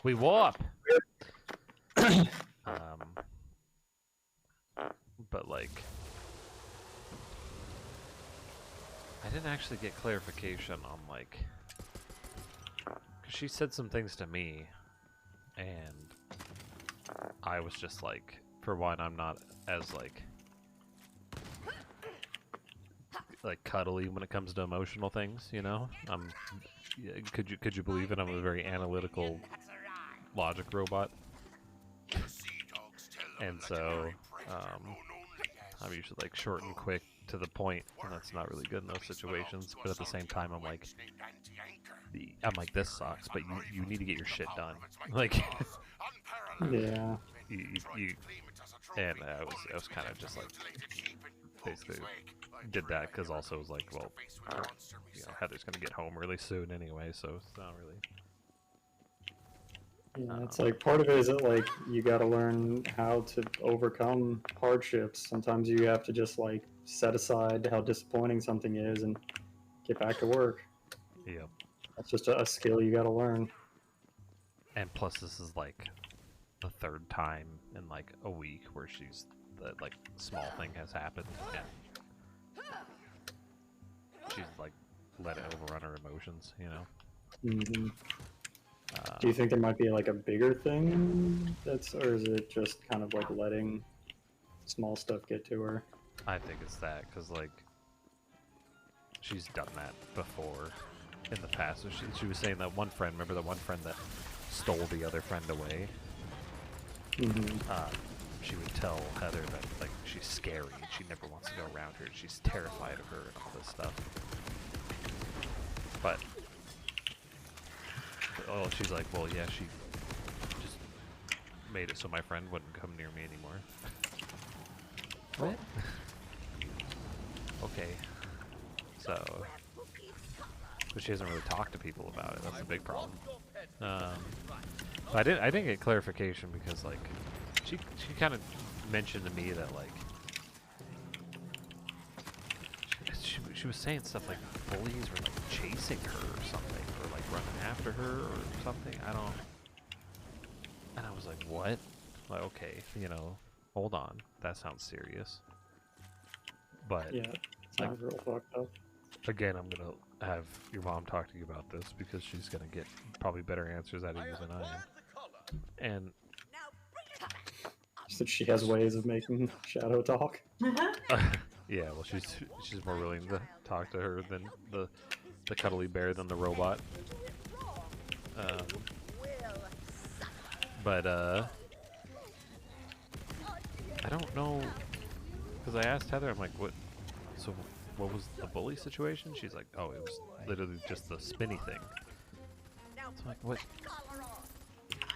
We warp. But like, I didn't actually get clarification on like, because she said some things to me, and I was just like, for one, I'm not as like cuddly when it comes to emotional things, you know. Could you believe it? I'm a very analytical logic robot, and so I'm usually like short and quick to the point, and that's not really good in those situations. But at the same time, I'm like, this sucks, but you need to get your shit done. Like, yeah. And I was kind of just like, basically did that because also it was like, well, you know, Heather's gonna get home really soon anyway, so it's not really. Yeah, it's like part of it is that like you got to learn how to overcome hardships. Sometimes you have to just like set aside how disappointing something is and get back to work. Yeah. That's just a skill you got to learn. And plus, this is like the third time in like a week where the like small thing has happened, and she's like let it overrun her emotions, you know. Mm-hmm. Do you think there might be like a bigger thing or is it just kind of like letting small stuff get to her? I think it's that, because like she's done that before in the past. So she was saying that one friend, remember that one friend that stole the other friend away? Mm-hmm. She would tell Heather that like she's scary and she never wants to go around her and she's terrified of her and all this stuff. But oh, she's like, well, yeah, she just made it so my friend wouldn't come near me anymore. What? Okay. So, but she hasn't really talked to people about it. That's a big problem. But I didn't get clarification because like she kind of mentioned to me that like she was saying stuff like bullies were like chasing her or something, or like running after her or something. And I was like, what? Like, okay, you know, hold on, that sounds serious. But yeah, it sounds real fucked up. Again, I'm gonna have your mom talk to you about this because she's gonna get probably better answers out of you than I am. And so she has ways of making shadow talk. yeah, well, she's more willing to talk to her than the cuddly bear than the robot. But I don't know, because I asked Heather, I'm like, what? So what was the bully situation? She's like, oh, it was literally just the spinny thing. So I'm like, what?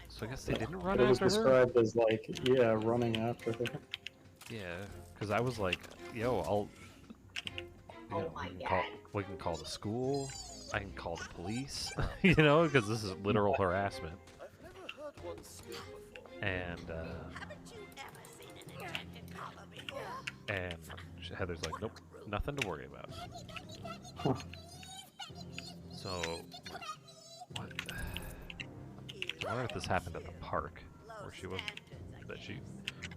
So I guess they didn't run after her? It was described as like, yeah, running after her. Yeah, because I was like, yo, we can call the school, I can call the police, you know, because this is literal harassment. And Heather's like, nope, nothing to worry about. Huh. So, what? I wonder if this happened at the park, where she was,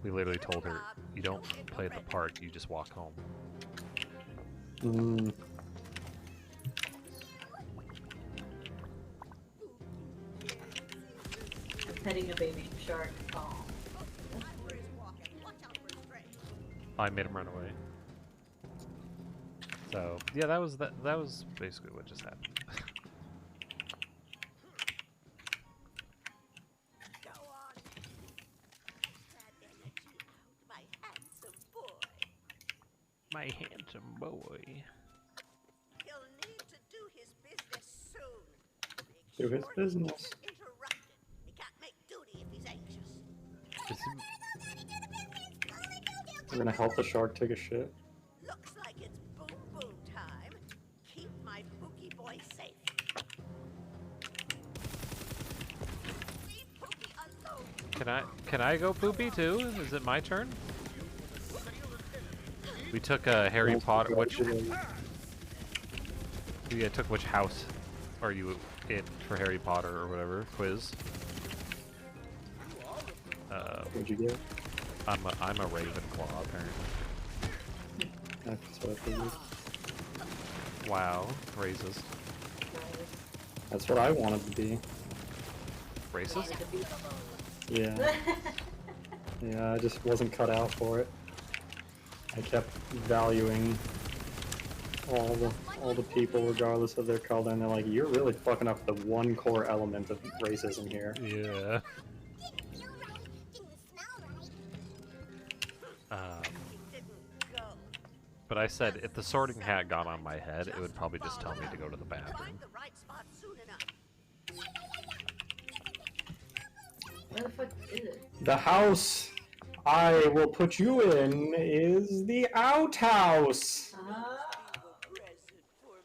we literally told her, you don't play at the park, you just walk home. Mm. Petting a baby shark. Oh. I made him run away. So yeah, that was basically what just happened. My handsome boy. He'll need to do his business soon. Do his business. He can't make duty if he's anxious. We're gonna help the shark take a shit. Looks like it's boom boom time. Keep my Pookie boy safe. Leave Pookie alone. Can I go poopy too? Is it my turn? We took Harry Potter. We took which house are you in for Harry Potter or whatever quiz? What'd you get? I'm a Ravenclaw apparently. That's what I figured. Wow, racist. That's what I wanted to be. Racist? Yeah. Yeah, I just wasn't cut out for it. I kept valuing all the people regardless of their color, and they're like, you're really fucking up the one core element of racism here. Yeah. But I said if the sorting hat got on my head, it would probably just tell me to go to the bathroom. Find the right spot soon enough. Where the fuck is it? The house I will put you in is the outhouse. Present for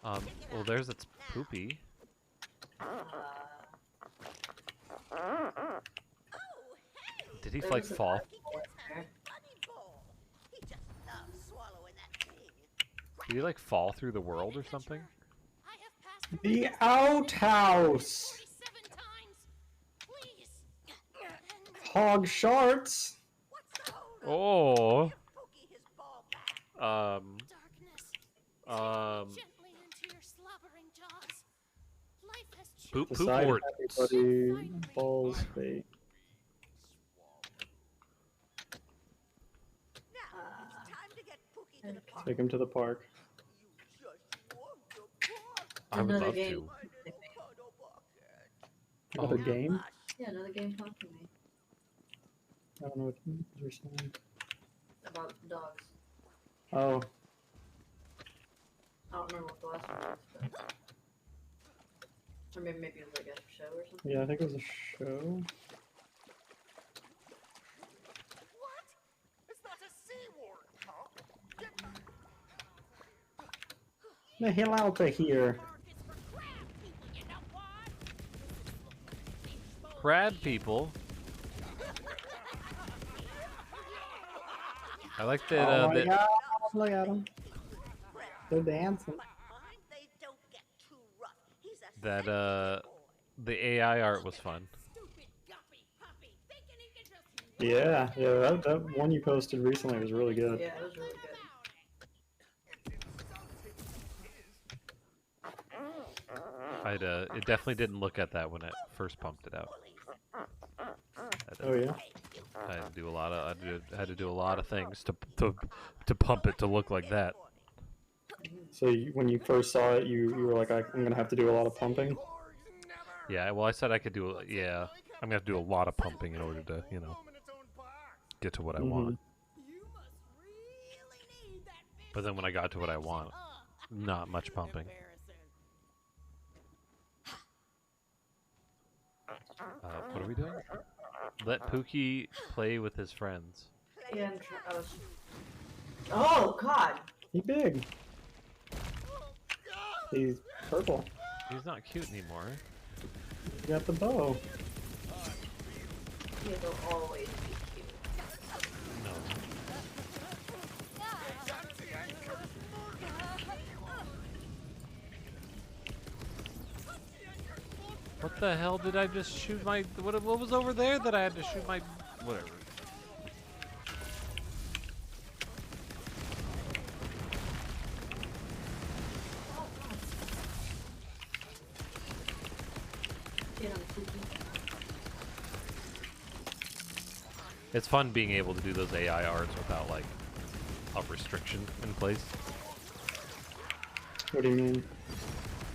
mommy. Well, there's its poopy. Did he There like was a fall? there. Bunny bowl. He just loves swallowing that thing. Did he like fall through the world or something? I have passed The outhouse. 47 times. Please. Hog sharts. What's the hold up? Oh. Give Pookie his ball back. Darkness. Gently into your slobbering jaws. Life has Poop changed. Decide wart. everybody falls fate. Now, it's time to get Pookie to the park. Take him to the park. You just want the park. I would Another love game. to. Cuddle bucket. Another Oh. game? Yeah, another game talk to me I don't know what you're saying. about dogs. Oh, I don't remember what the last one was, but... Or maybe it was like a show or something. yeah, I think it was a show. What? It's not a seaward, huh? Get The hell out of here. Park is for crab people, you know what? Crab people. I like that. Oh my that god, look at them. They're dancing. Mind they don't get too rough. He's a that sensitive boy. the AI art was fun. Stupid guppy puppy thinking he can just Yeah, that one you posted recently was really good. Yeah, it was really good. It definitely didn't look at that when it first pumped it out. Oh yeah. I had to do a lot of had to do a lot of things to pump it to look like that. So when you first saw it, you were like, I'm gonna have to do a lot of pumping. Yeah, well, I said I could do. Yeah, I'm gonna have to do a lot of pumping in order to, get to what I want. You must really need that fish. But then when I got to what I want, not much pumping. What are we doing? Let Pookie play with his friends. Yeah, I was... Oh, God! He's big. He's purple. He's not cute anymore. He got the bow. He will always be cute. No. What the hell did I just shoot my? What was over there that I had to shoot my? Whatever. Get on the cookie. It's fun being able to do those AI arts without like a restriction in place. What do you mean?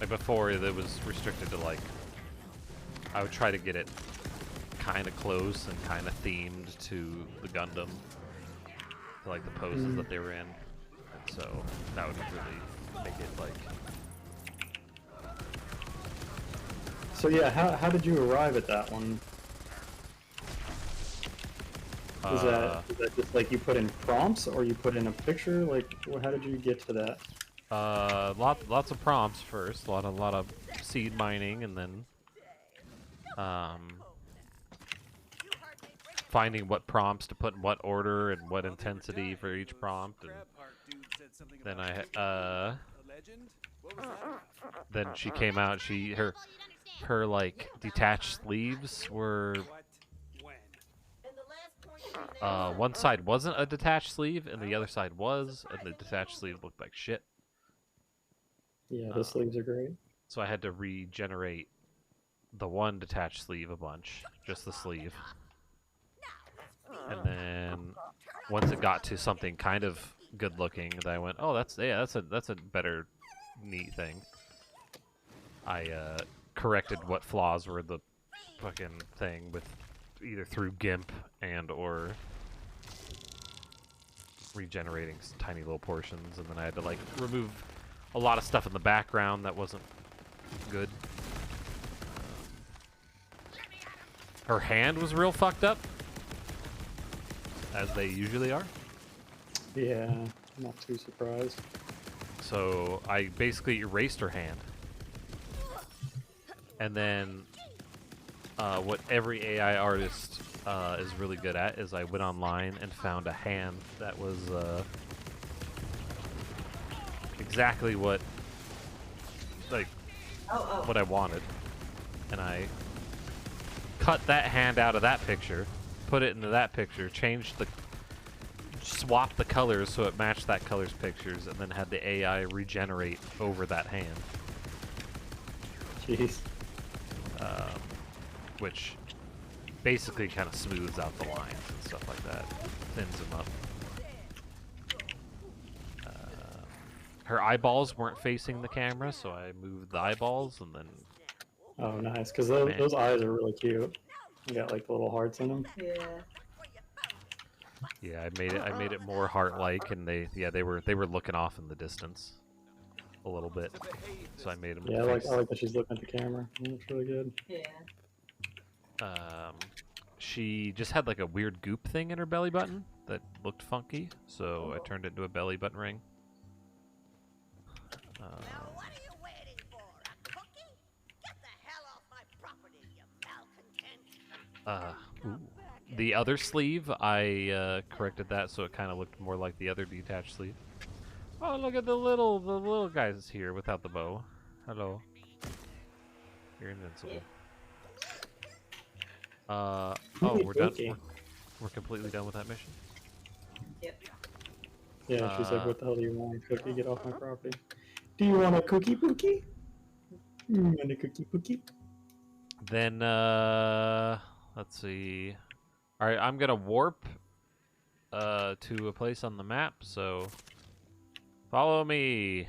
Like before, it was restricted to like. I would try to get it kind of close and kind of themed to the Gundam, to like the poses that they were in, and so that would really make it like. So yeah, how did you arrive at that one? Is that just like you put in prompts or you put in a picture? Like, how did you get to that? Lots of prompts first, a lot of seed mining, and then finding what prompts to put in what order and what intensity for each prompt, and then then she came out. Her like detached sleeves were One side wasn't a detached sleeve, and the other side was, and the detached sleeve looked like shit. Yeah, the sleeves are great. So I had to regenerate the one detached sleeve a bunch, just the sleeve. And then once it got to something kind of good looking, then I went, oh, that's a better neat thing. I corrected what flaws were the fucking thing with either through GIMP and or regenerating tiny little portions, and then I had to like remove a lot of stuff in the background that wasn't good. Her hand was real fucked up, as they usually are. Yeah, not too surprised. So I basically erased her hand. And then what every AI artist is really good at is I went online and found a hand that was exactly what what I wanted. And I cut that hand out of that picture, put it into that picture, swapped the colors so it matched that color's pictures, and then had the AI regenerate over that hand. Jeez. Which basically kind of smooths out the lines and stuff like that, thins them up. Her eyeballs weren't facing the camera, so I moved the eyeballs, and then Oh, nice, because those eyes are really cute. You got like little hearts in them. Yeah. yeah, I made it more heart-like, and they were looking off in the distance a little bit, so I made them. Yeah, I like that she's looking at the camera. That's really good. Yeah. She just had like a weird goop thing in her belly button that looked funky, so I turned it into a belly button ring. Now what are you waiting for? A cookie? Get the hell off my property, you malcontent! The other sleeve, I corrected that so it kind of looked more like the other detached sleeve. Oh, look at the little guys here without the bow. Hello. You're invincible. Oh, we're done. We're completely done with that mission. Yep. Yeah, she said, "What the hell do you want, Cookie? Get off my property." Do you want a cookie, Pookie? You want a cookie, Pookie? Then, let's see. All right, I'm gonna warp to a place on the map. So follow me.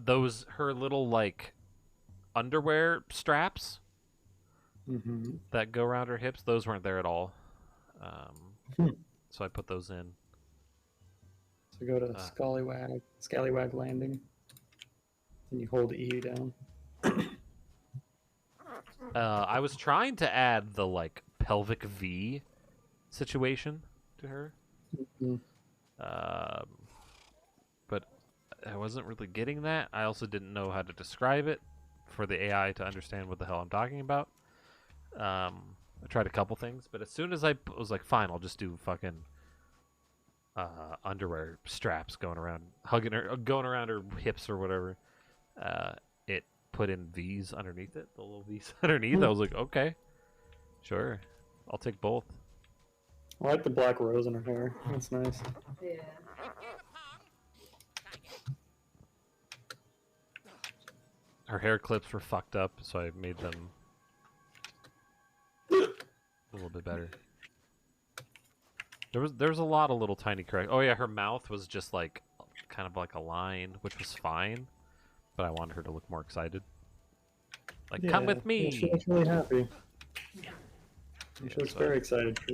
Those her little like underwear straps that go around her hips, those weren't there at all. So I put those in. So go to Scallywag Landing. Then you hold E down. I was trying to add the like pelvic V situation to her. But I wasn't really getting that. I also didn't know how to describe it for the AI to understand what the hell I'm talking about. I tried a couple things, but as soon as I was like, fine, I'll just do fucking underwear straps going around her hips or whatever. It put in V's underneath it, the little V's underneath. I was like, okay, sure, I'll take both. I like the black rose in her hair. That's nice. Yeah. Her hair clips were fucked up, so I made them a little bit better. There's a lot of little tiny correct. Oh yeah, her mouth was just like kind of like a line, which was fine, but I wanted her to look more excited. Like, come with me. Yeah, she looks really happy. She looks very excited for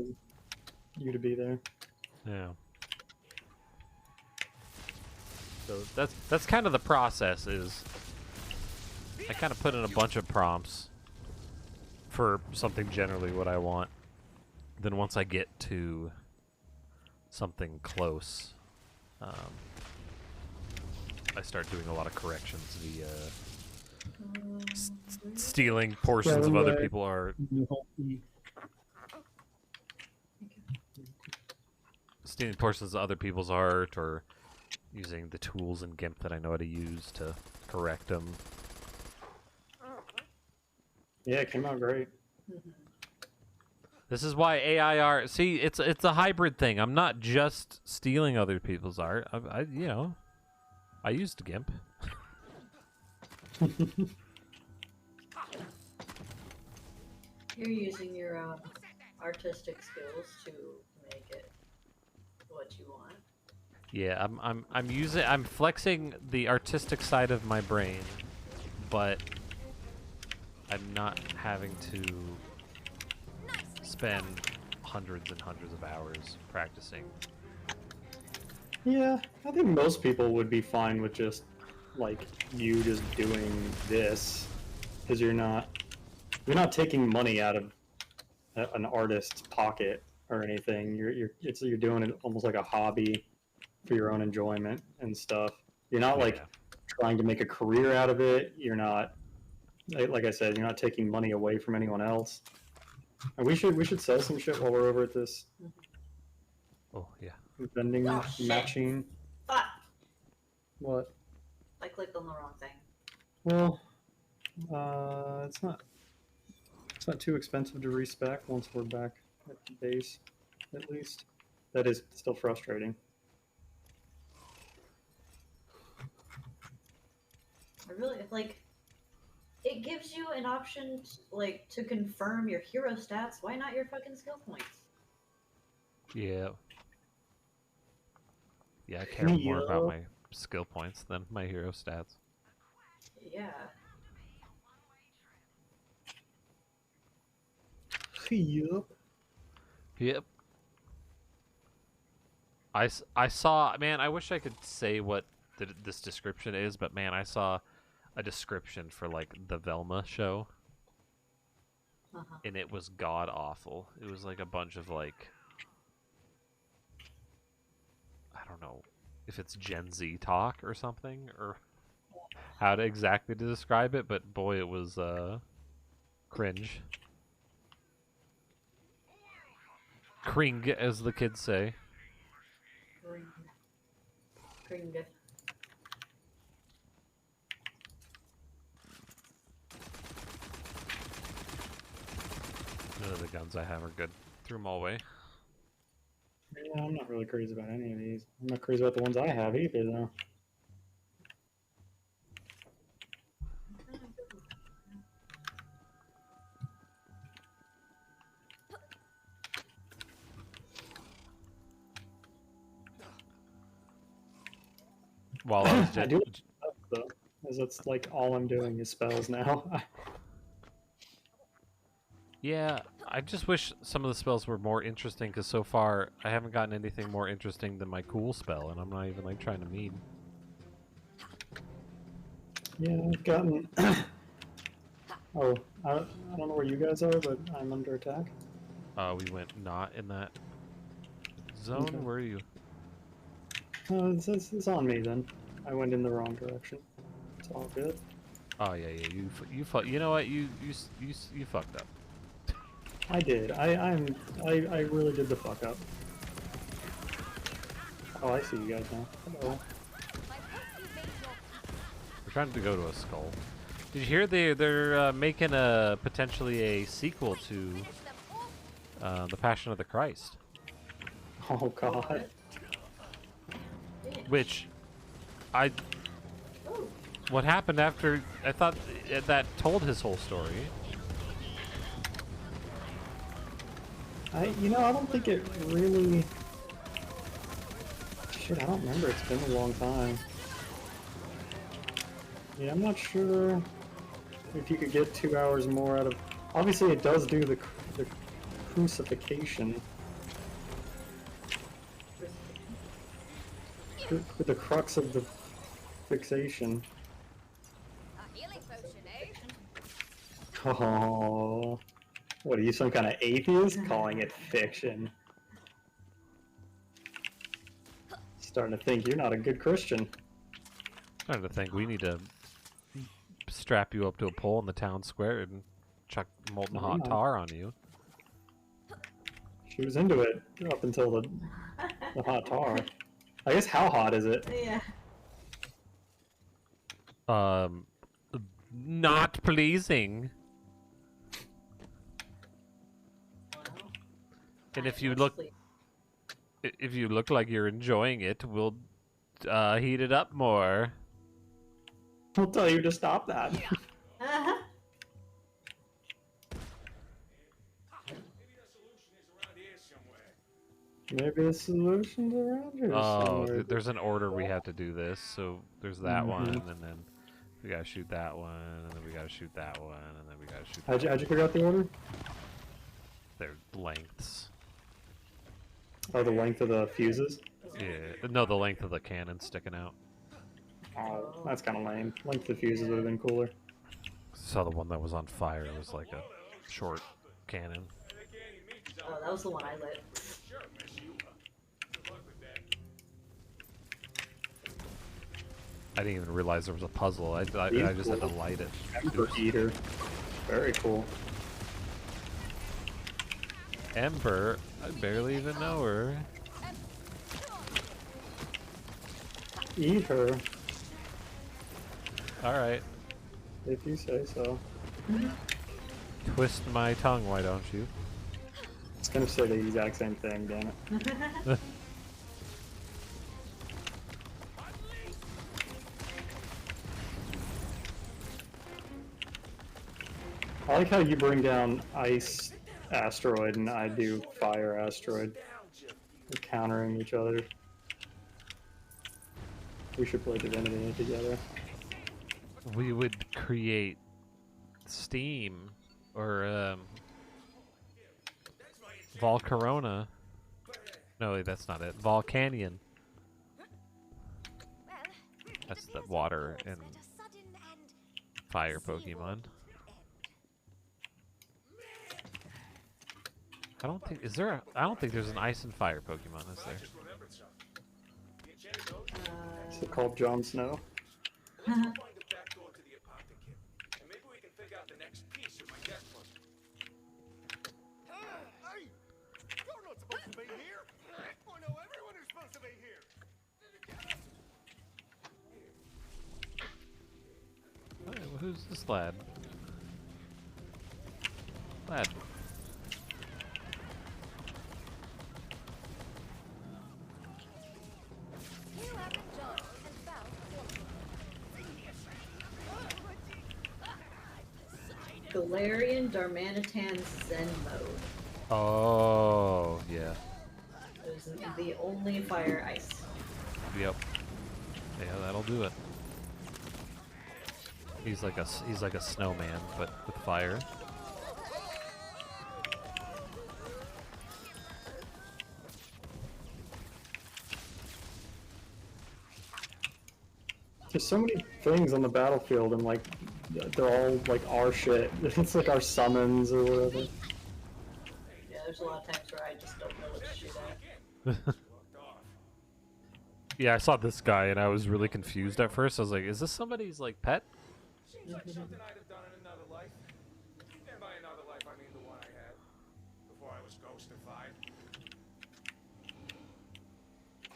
you to be there. Yeah. So that's kind of the process. Is I kind of put in a bunch of prompts for something generally what I want. Then once I get to something close, I start doing a lot of corrections via stealing portions of other people's art. Stealing portions of other people's art, or using the tools in GIMP that I know how to use to correct them. Yeah, it came out great. Mhm. This is why AI art. See, it's a hybrid thing. I'm not just stealing other people's art. I used GIMP. You're using your artistic skills to make it what you want. Yeah, I'm flexing the artistic side of my brain, but I'm not having to spend hundreds and hundreds of hours practicing. Yeah, I think most people would be fine with just like you just doing this, because you're not taking money out of an artist's pocket or anything. You're doing it almost like a hobby for your own enjoyment and stuff. You're not like Yeah. trying to make a career out of it. You're not, like I said, you're not taking money away from anyone else. And we should sell some shit while we're over at this Oh yeah. vending Oh, shit. matching. Fuck! What? I clicked on the wrong thing. Well, it's not too expensive to respec once we're back at the base, at least. That is still frustrating. I really like. It gives you an option, to confirm your hero stats. Why not your fucking skill points? Yeah. Yeah, I care more about Yeah. my skill points than my hero stats. Yeah. Yep. Yep. I saw, man, I wish I could say what this description is, but man, I saw a description for like the Velma show, Uh-huh. and it was god awful. It was like a bunch of like, I don't know if it's Gen Z talk or something, or how to exactly to describe it, but boy, it was cringe. Cring, as the kids say. Green. None of the guns I have are good. Threw them all away. Yeah, I'm not really crazy about any of these. I'm not crazy about the ones I have either, though. While I was I dead. do though, as that's like all I'm doing is spells now. Yeah, I just wish some of the spells were more interesting, because so far I haven't gotten anything more interesting than my cool spell, and I'm not even like trying to mean. Yeah, I've gotten. Oh, I don't know where you guys are, but I'm under attack. We went not in that zone. Okay. Where are you? It's on me then. I went in the wrong direction. It's all good. Oh yeah, yeah. You know what? You fucked up. I did. I really did the fuck up. Oh, I see you guys now. Hello. We're trying to go to a skull. Did you hear they're making potentially a sequel to the Passion of the Christ, Oh god. which what happened after I thought that told his whole story. I don't think it really. Shit, I don't remember. It's been a long time. Yeah, I'm not sure if you could get 2 hours more out of. Obviously, it does do the crucifixion. The crux of the fixation. A healing potion, eh? Oh, what are you, some kind of atheist? Calling it fiction? Starting to think you're not a good Christian. Starting to think we need to strap you up to a pole in the town square and chuck molten hot tar on you. She was into it up until the hot tar. I guess how hot is it? Yeah. Not pleasing. Well, And I if you must look, sleep. if you look like you're enjoying it, we'll heat it up more. I'll tell you to stop that. Uh-huh. Maybe the solution's around here Oh, somewhere. there's an order we have to do this. So there's that one, Mhm. and then we gotta shoot that one, and then we gotta shoot that one, and then we gotta shoot. How'd That you figure out the order? Their lengths. Oh, the length of the fuses? Yeah, no, the length of the cannon sticking out. Oh, that's kind of lame. Length of fuses would have been cooler. Saw the one that was on fire. It was like a short cannon. Oh, that was the one I lit. I didn't even realize there was a puzzle. I just had to light it. Ember Eater. Very cool. Ember? I barely even know her. Eat her, Alright. if you say so. Twist my tongue, why don't you? It's gonna say the exact same thing, damn it. I like how you bring down ice asteroid and I do fire asteroid. We're countering each other. We should play Divinity together. We would create steam or Volcarona. No, wait, that's not it. Volcanion. Well, That's the water and that a sudden and fire Pokemon. I don't think I don't think there's an ice and fire Pokemon, is there? Is it called Jon Snow? Hey! You're not supposed to be here! I know everyone who's supposed to be here! Hey, well, who's this lad? Lad. you have enjoyed and found Galarian Darmanitan Zen mode. Oh, yeah. It was the only fire ice. Yep. Yeah, that'll do it. He's like a snowman, but with fire. There's so many things on the battlefield and like they're all like our shit. It's like our summons or whatever. Yeah, there's a lot of times where I just don't know what to shoot at. Yeah, I saw this guy and I was really confused at first. I was like, is this somebody's like pet? Seems like something I'd have done in another life. And by another life, I mean the one I had. Before I was ghostified.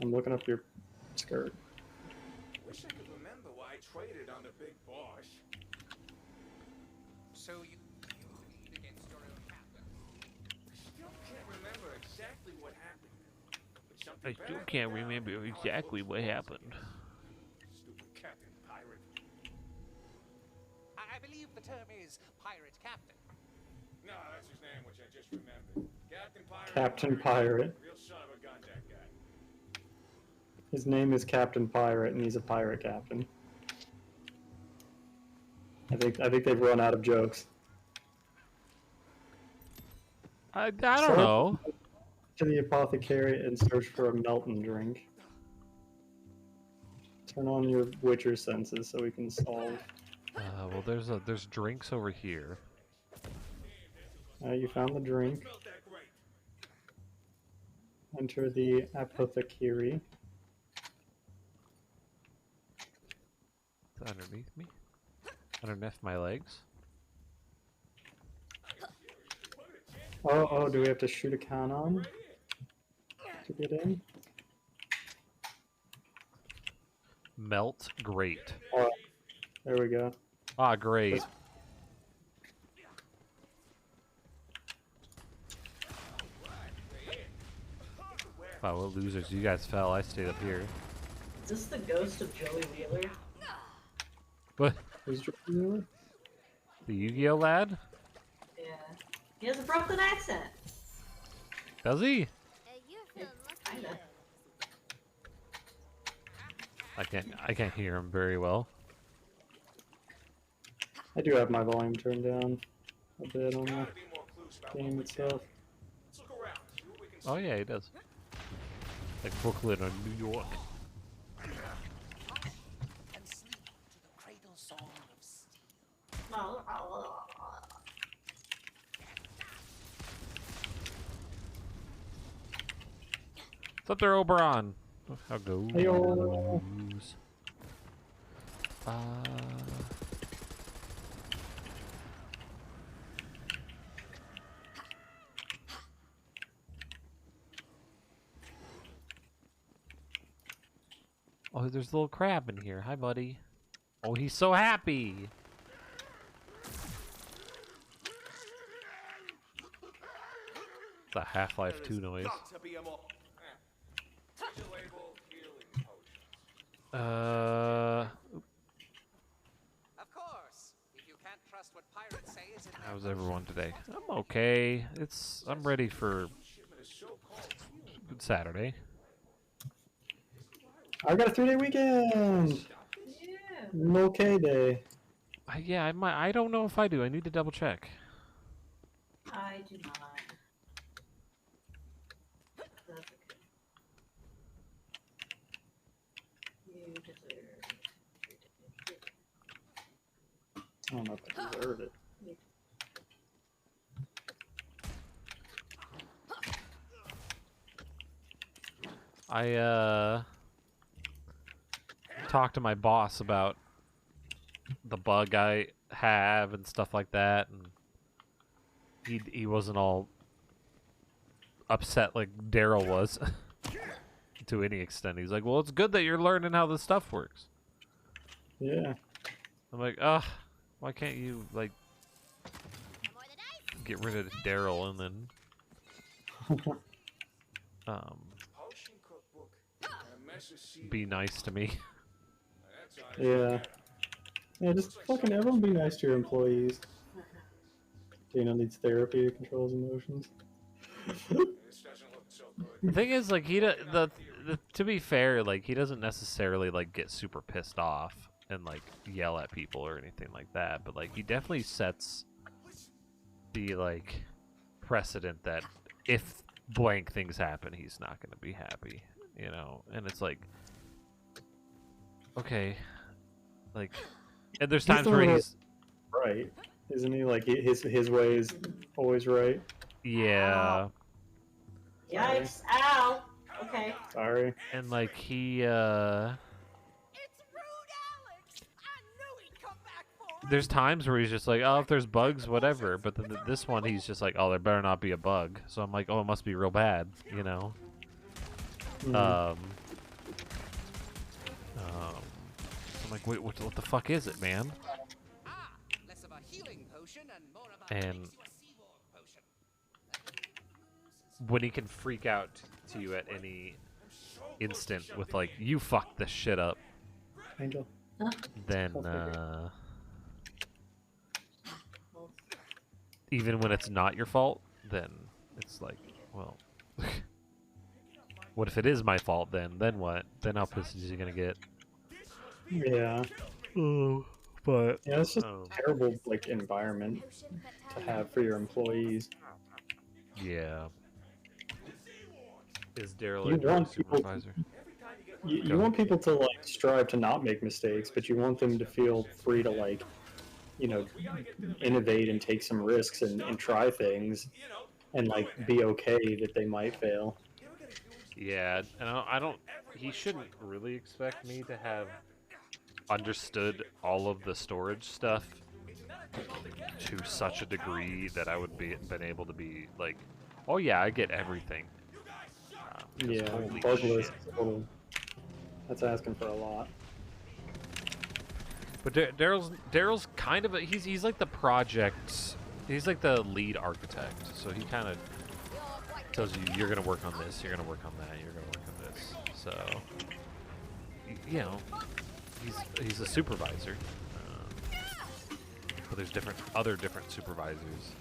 I'm looking up your skirt. Wish I could remember why I traded on the big boss. So you compete against your own captain? I still can't remember exactly what happened. But something I still bad can't went down remember before I exactly closed what the doors happened. again. Stupid Captain Pirate. I believe the term is pirate captain. No, that's his name, which I just remembered. Captain Pirate. Captain Pirate. Real son of a gun, that guy. His name is Captain Pirate and he's a pirate captain. I think they've run out of jokes. I don't know. To the apothecary and search for a Melton drink. Turn on your Witcher senses so we can solve. Well, there's drinks over here. You found the drink. Felt that great. Enter the apothecary. It's underneath me, underneath my legs. Oh, do we have to shoot a cannon to get in? Melt, great. Oh, there we go. Ah, great. That's- Wow, what losers. You guys fell. I stayed up here. Is this the ghost of Joey Wheeler? What? Who's Jordan? The Yu-Gi-Oh lad? Yeah. He has a Brooklyn accent. Does he? You feel lucky. Kinda. I can't hear him very well. I do have my volume turned down a bit on the Gotta be more clues about game what we itself. got. Let's look around. See what we can see. Oh yeah, he does. Like Brooklyn or New York. And sleep to the cradle song of steel. What's up there, Oberon? How goes? Heyo. Oh, there's a little crab in here. Hi, buddy. Oh, he's so happy. It's a Half-Life 2 noise. Got to be a more. Label healing potions. Of course. If you can't trust what pirates say is in their How's everyone today? I'm okay. I'm ready for Shipment is so called healing. good Saturday. I've got a 3-day weekend. Yeah. An okay day. Yeah, I don't know if I do. I need to double check. I do not. That's okay. You deserve. I don't know if I deserve it. I talked to my boss about the bug I have and stuff like that, and he wasn't all upset like Daryl was to any extent. He's like, "Well, it's good that you're learning how this stuff works." Yeah. I'm like, "Ugh, why can't you like More than ice. get rid of Daryl and then Potion cookbook. And a mess of seed. be nice to me?" That's on Yeah. Yeah, just fucking everyone be nice to your employees. Dana needs therapy to control his emotions. This doesn't look so good. The thing is, like, to be fair, like, he doesn't necessarily like get super pissed off and like yell at people or anything like that, but like he definitely sets the like precedent that if blank things happen, he's not going to be happy, you know. And it's like, okay, like, and there's times where he's Right. Isn't he? Like, his way is always right. yeah, Yikes! Ow! Okay. Sorry. and like he It's rude, Alex. I knew he'd come back for us. there's times where he's just like, oh, if there's bugs, whatever. But then this one, he's just like, oh, there better not be a bug. So I'm like, oh, it must be real bad, you know. Mhm. I'm like, wait, what the fuck is it, man? Ah, less of a healing potion and more of a And- makes you a seaborn potion. When he can freak out to you at any instant with like, you fucked this shit up, Angel. then Okay. even when it's not your fault, then it's like, well, what if it is my fault then? Then what? Then how pissed is he gonna get? Yeah. Oh, but Yeah, it's just um, a terrible, like, environment to have for your employees. yeah. Is Daryl You a want people- supervisor? You Go. want people to, like, strive to not make mistakes, but you want them to feel free to, like, you know, innovate and take some risks and try things and, like, be okay that they might fail. Yeah, and I don't. He shouldn't really expect me to have understood all of the storage stuff to such a degree that I would been able to be like, oh yeah, I get everything. 'Cause Yeah, holy bugless shit. is a little. That's asking for a lot. But Daryl's kind of he's like the project. He's like the lead architect. So he kind of tells you you're gonna work on this, you're gonna work on that, you're gonna work on this. So you know, he's a supervisor. But there's other different supervisors.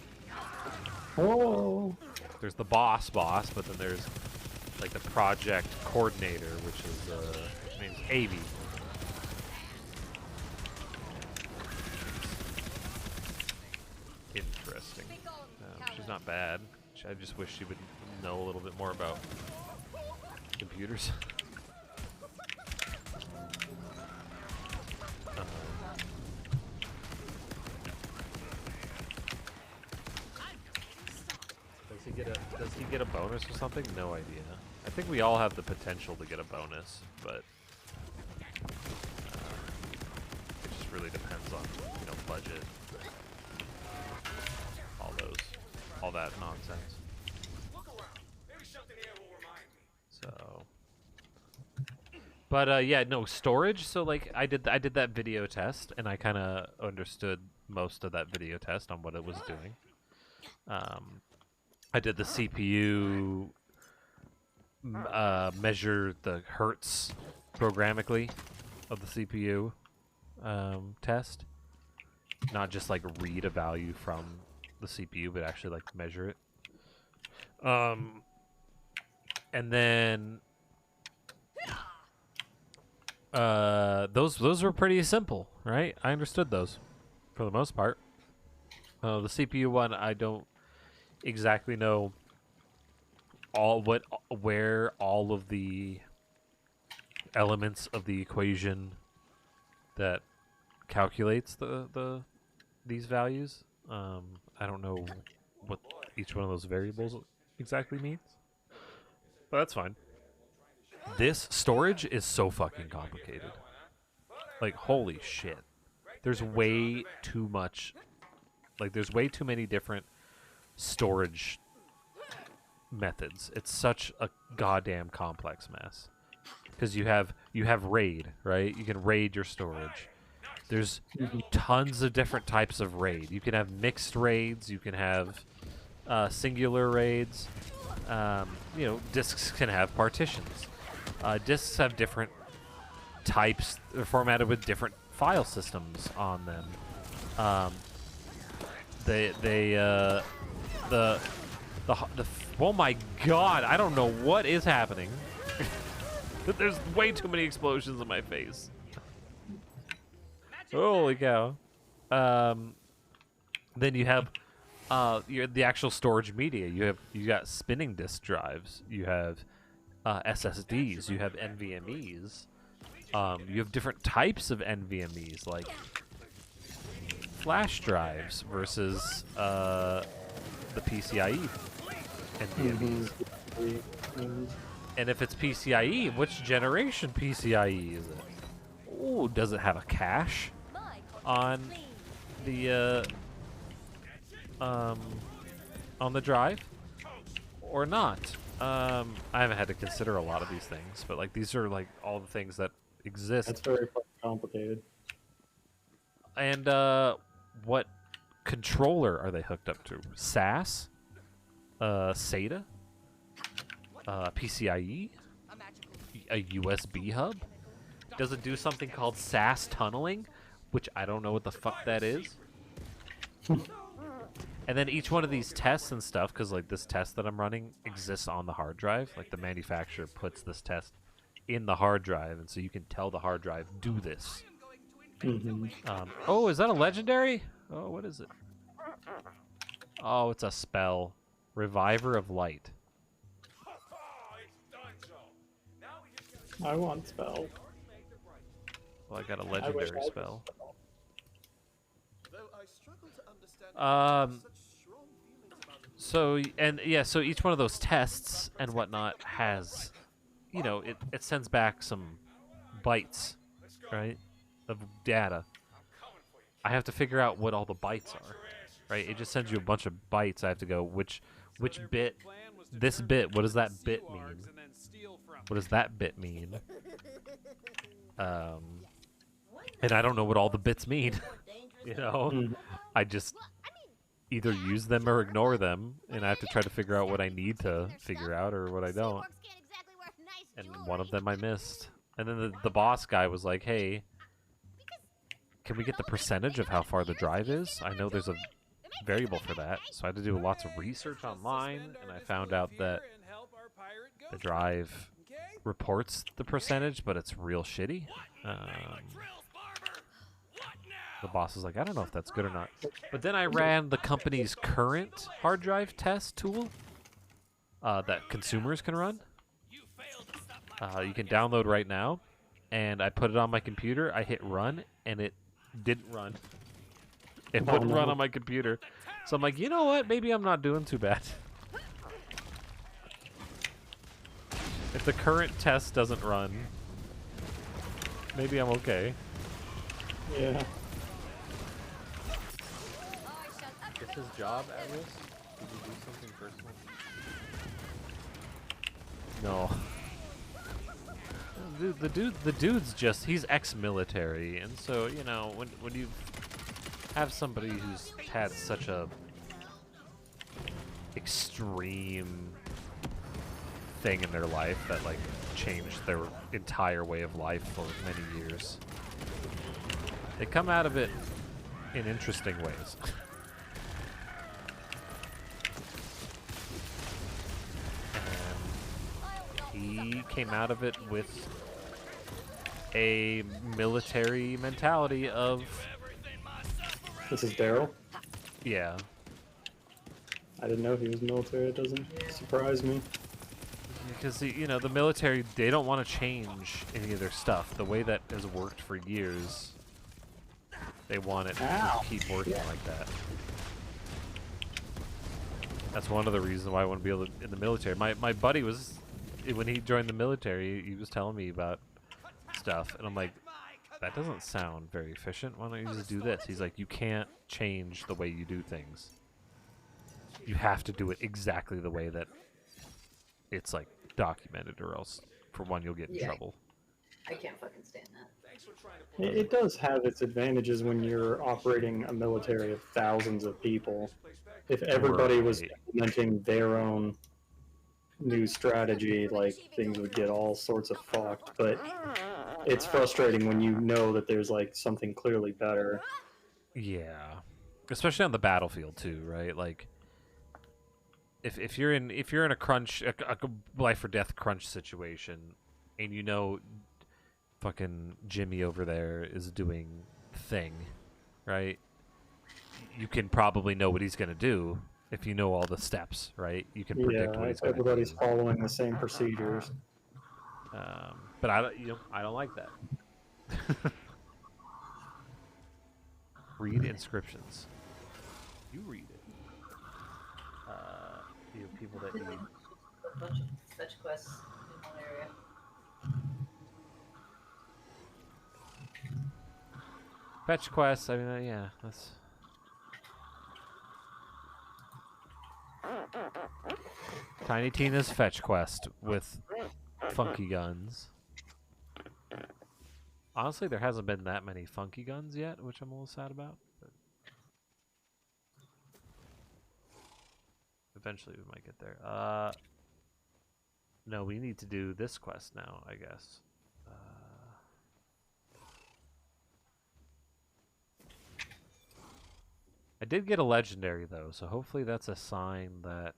Oh. There's the boss, but then there's like the project coordinator, which is her name's Avi. Interesting. She's not bad. I just wish she would know a little bit more about computers. Does he get a bonus or something? No idea. I think we all have the potential to get a bonus, but it just really depends on, you know, budget. All that nonsense. So, but yeah, no storage. So like, I did that video test, and I kind of understood most of that video test on what it was doing. I did the CPU measure the hertz programmatically of the CPU test, not just like read a value from the CPU, but actually like measure it. And then those were pretty simple, right? I understood those for the most part. The CPU one, I don't exactly know where all of the elements of the equation that calculates these values. I don't know what each one of those variables exactly means, but that's fine. This storage is so fucking complicated. Like, holy shit. There's way too much. Like, there's way too many different storage methods. It's such a goddamn complex mess. Because you have RAID, right? You can RAID your storage. There's tons of different types of RAID. You can have mixed RAIDs. You can have singular RAIDs. You know, disks can have partitions. Disks have different types. They're formatted with different file systems on them. Oh my god, I don't know what is happening. There's way too many explosions in my face. Holy cow. Then you have the actual storage media. You got spinning disk drives. You have SSDs. You have NVMEs. You have different types of NVMEs, like flash drives versus the PCIe NVMEs. And if it's PCIe, which generation PCIe is it? Ooh, does it have a cache on the drive or not? I haven't had to consider a lot of these things, but like these are like all the things that exist. That's very complicated. And what controller are they hooked up to? SAS? SATA? PCIe? A USB hub? Does it do something called SAS tunneling? Which I don't know what the fuck that is. And then each one of these tests and stuff, because like this test that I'm running exists on the hard drive. Like the manufacturer puts this test in the hard drive, and so you can tell the hard drive, do this. Oh, is that a legendary? Oh, what is it? Oh, it's a spell. Reviver of Light. I want spell. Well, I got a legendary spell. So each one of those tests and whatnot has, you know, it sends back some bytes, right, of data. I have to figure out what all the bytes are, right? It just sends you a bunch of bytes. I have to go which bit, this bit. What does that bit mean? What does that bit mean? And I don't know what all the bits mean. You know, Mhm. I just either use them or ignore them, and I have to try to figure out what I need to figure out or what I don't. And one of them I missed. And then the boss guy was like, hey, can we get the percentage of how far the drive is? I know there's a variable for that. So I had to do lots of research online, and I found out that the drive reports the percentage, but it's real shitty. The boss is like, I don't know if that's good or not. But then I ran the company's current hard drive test tool that consumers can run. You can download right now. And I put it on my computer. I hit run, and it didn't run. It wouldn't run on my computer. So I'm like, you know what? Maybe I'm not doing too bad. If the current test doesn't run, maybe I'm okay. Yeah. Is his job at risk? Did he do something personal? No. The dude's just, he's ex-military, and so, you know, when you have somebody who's had such a extreme thing in their life that, like, changed their entire way of life for many years, they come out of it in interesting ways. He came out of it with a military mentality of... This is Daryl. Yeah. I didn't know he was military. It doesn't surprise me. Because, you know, the military, they don't want to change any of their stuff. The way that has worked for years, they want it to keep working like that. That's one of the reasons why I want to be able to, in the military. My buddy was... When he joined the military, he was telling me about stuff, and I'm like, that doesn't sound very efficient. Why don't you just do this? He's like, you can't change the way you do things. You have to do it exactly the way that it's, like, documented, or else, for one, you'll get in trouble. I can't fucking stand that. It does have its advantages when you're operating a military of thousands of people. If everybody was implementing their own new strategy, like, things would get all sorts of fucked. But it's frustrating when you know that there's, like, something clearly better. Yeah, especially on the battlefield too, right? Like, if you're in a crunch, a life or death crunch situation, and you know, fucking Jimmy over there is doing thing, right? You can probably know what he's gonna do. If you know all the steps, right? You can predict what he's going to do. Everybody's following the same procedures. But I don't like that. Read inscriptions. You read it. You have people that need... A bunch of fetch quests in one area. Fetch quests, I mean, yeah, that's... Tiny Tina's fetch quest with funky guns. Honestly, there hasn't been that many funky guns yet, which I'm a little sad about. But eventually we might get there. No, we need to do this quest now, I guess. I did get a legendary, though, so hopefully that's a sign that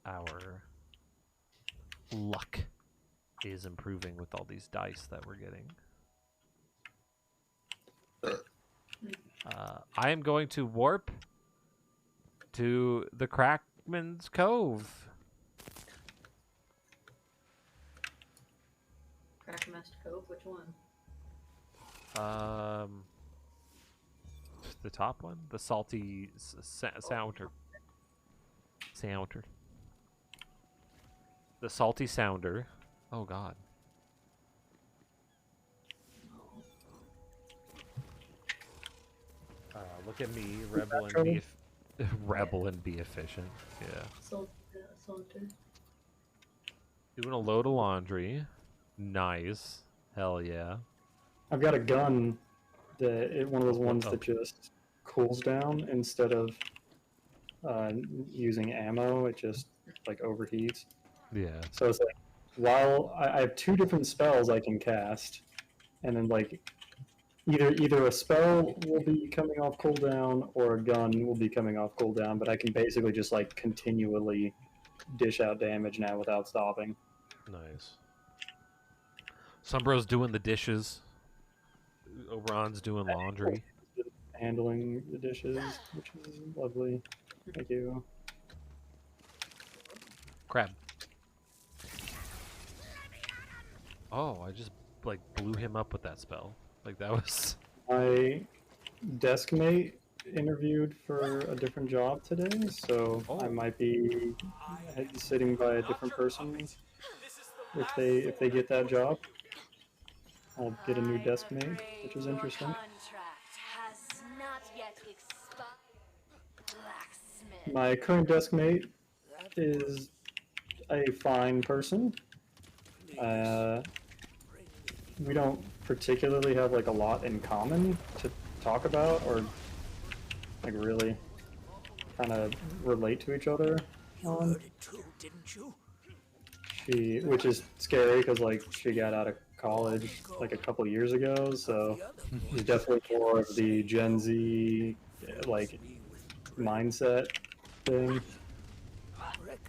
our luck is improving with all these dice that we're getting. I am going to warp to the Crackman's Cove. Crackmaster Cove, which one? The top one, the salty sounder. The salty sounder. Oh God. Look at me, rebel and be efficient. Yeah. Salter. Doing a load of laundry. Nice. Hell yeah. I've got a gun one of those ones Oh. that just cools down instead of using ammo. It just like overheats. Yeah. So it's like while I have two different spells I can cast, and then like either a spell will be coming off cooldown or a gun will be coming off cooldown, but I can basically just like continually dish out damage now without stopping. Nice. Sombro's doing the dishes. Oberon's doing laundry. Handling the dishes, which is lovely. Thank you. Crab. Oh, I just like blew him up with that spell. Like that was. My desk mate interviewed for a different job today, so I might be sitting by a different person if they get that job. I'll get a new desk mate, which is interesting. Contract has not yet expired. Blacksmith. My current desk mate is a fine person. We don't particularly have like a lot in common to talk about or like really kind of relate to each other on. Heard it too, didn't you? Which is scary because like she got out of college like a couple years ago, so she's definitely more of the Gen Z like mindset thing,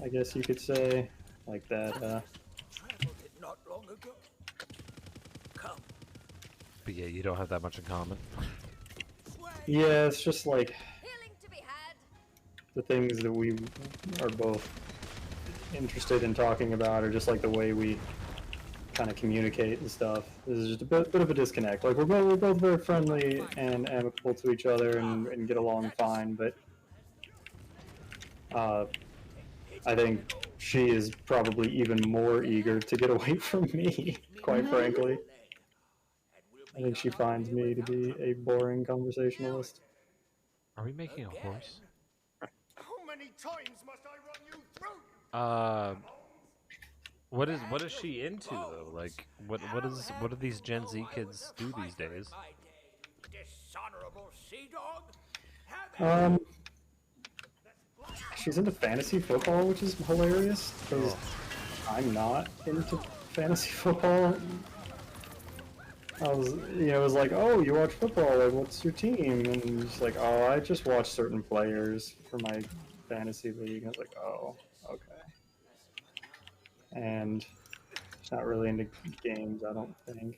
I guess you could say, like that. Traveled it not long ago. Come. But yeah, you don't have that much in common. Yeah, it's just like Healing to be had. the things that we are both interested in talking about, or just like the way we kind of communicate and stuff. This is just a bit of a disconnect. Like we're both very friendly and amicable to each other and get along fine, but I think she is probably even more eager to get away from me, quite frankly. I think she finds me to be a boring conversationalist. Are we making a horse? How many times must I run you through? What is she into though? Like what do these Gen Z kids do these days? Dishonorable sea dog. She's into fantasy football, which is hilarious because I'm not into fantasy football. It was like, oh, you watch football, like, what's your team? And she's like, oh, I just watch certain players for my fantasy league. I was like, oh, okay. And she's not really into games, I don't think.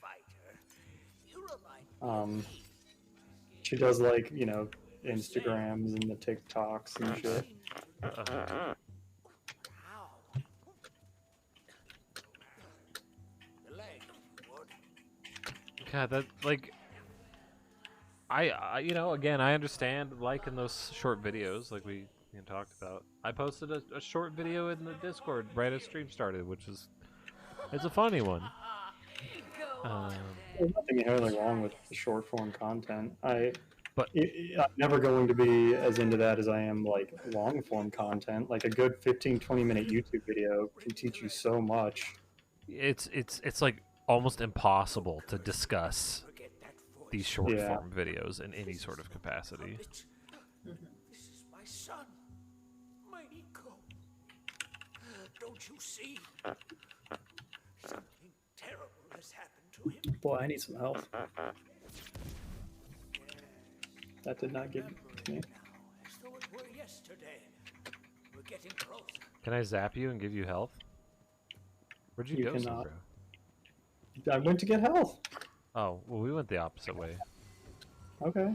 She does, like, Instagrams and the TikToks and shit. God, that like I again I understand liking those short videos like we talked about. I posted a short video in the Discord right as stream started, which is it's a funny one. There's nothing inherently wrong with the short form content. I'm But never going to be as into that as I am like long form content. Like a good 15-20 minute YouTube video can teach you so much. it's like almost impossible to discuss these short Yeah. form videos in any sort of capacity. This is my son, my Nico. Don't you see? Something terrible has happened to him. Boy, I need some help. That did not give it to me. As though it were yesterday. We're getting closer. Can I zap you and give you health? Where'd you You go, cannot. Sombro? I went to get health. Oh, well, we went the opposite way. Okay.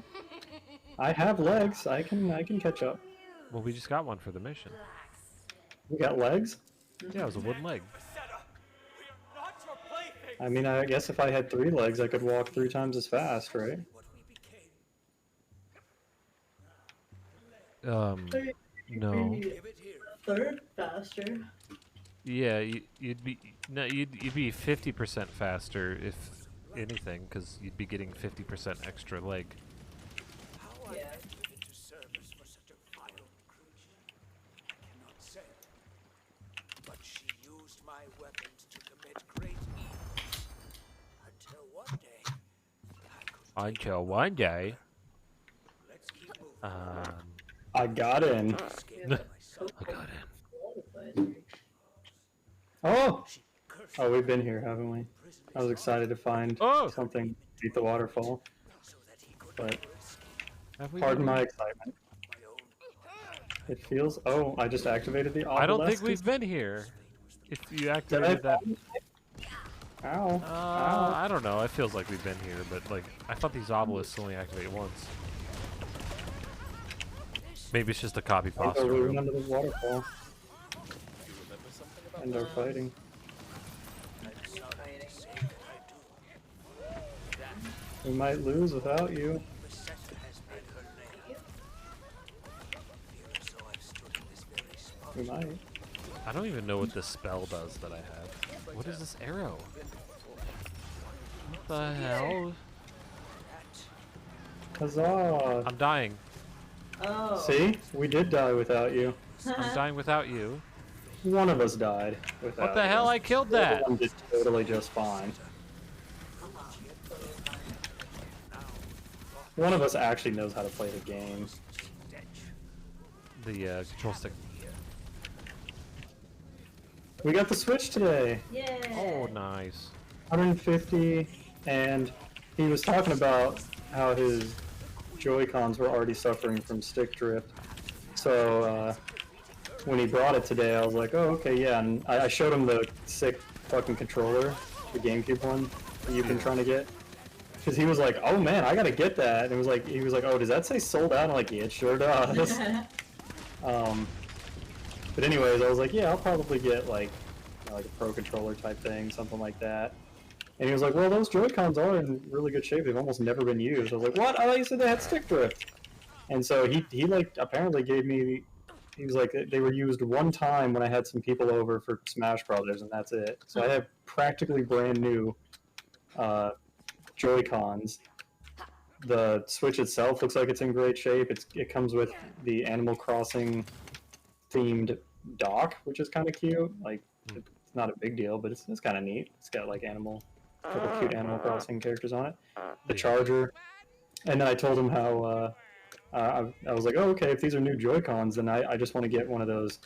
I have legs. I can catch up. Well, we just got one for the mission. We got legs? Yeah, it was a wooden leg. I mean, I guess if I had 3 legs, I could walk 3 times as fast, right? What we became. No. Give it here. Third faster. Yeah, you'd be 50% faster if anything, because you'd be getting 50% extra leg. How I Yeah. entered into service for such a vile creature, I cannot say. But she used my weapons to commit great evil. Until one day, I could Until one day, Let's keep moving. I got in. I got in. Oh! She cursed Oh, we've been here, haven't we? prison I was excited to find Oh! something beat the waterfall, so that he could but escape Have we pardon been- my excitement. my own. It feels. Oh, I just activated the obelisk. I don't think we've been here. If you Did I? activated that, Ow. I don't know. It feels like we've been here, but like I thought these obelisks only activate once. Maybe it's just a copy Ow. pasta. Oh, we room. went under the waterfall and are fighting. We might lose without you. Besetzer has made her name. Feel as though I've stood in this very spot. We might. I don't even know what this spell does that I have. What is this arrow? What the hell? Huzzah! I'm dying. Oh. See? We did die without you. I'm dying without you. One of us died without What the you. hell? I killed The other that. one did totally just fine. One of us actually knows how to play the game. The control stick. We got the Switch today. Yay. Oh, nice. 150, and he was talking about how his Joy-Cons were already suffering from stick drift. So when he brought it today, I was like, oh, okay, yeah. And I showed him the sick fucking controller, the GameCube one that you've been trying to get. Because he was like, oh man, I gotta get that. And he was like, oh, does that say sold out? I'm like, yeah, it sure does. But anyways, I was like, yeah, I'll probably get like a pro controller type thing, something like that. And he was like, well, those Joy-Cons are in really good shape. They've almost never been used. I was like, what? I thought you said they had stick drift. And so he like apparently gave me, he was like, they were used one time when I had some people over for Smash Brothers, and that's it. So I have practically brand new Joy-Cons. The Switch itself looks like it's in great shape. It comes with the Animal Crossing themed dock, which is kind of cute. Like, it's not a big deal, but it's kind of neat. It's got like couple cute Animal Crossing characters on it. The charger, and then I told him how I was like, oh, okay, if these are new Joy-Cons, then I just want to get one of those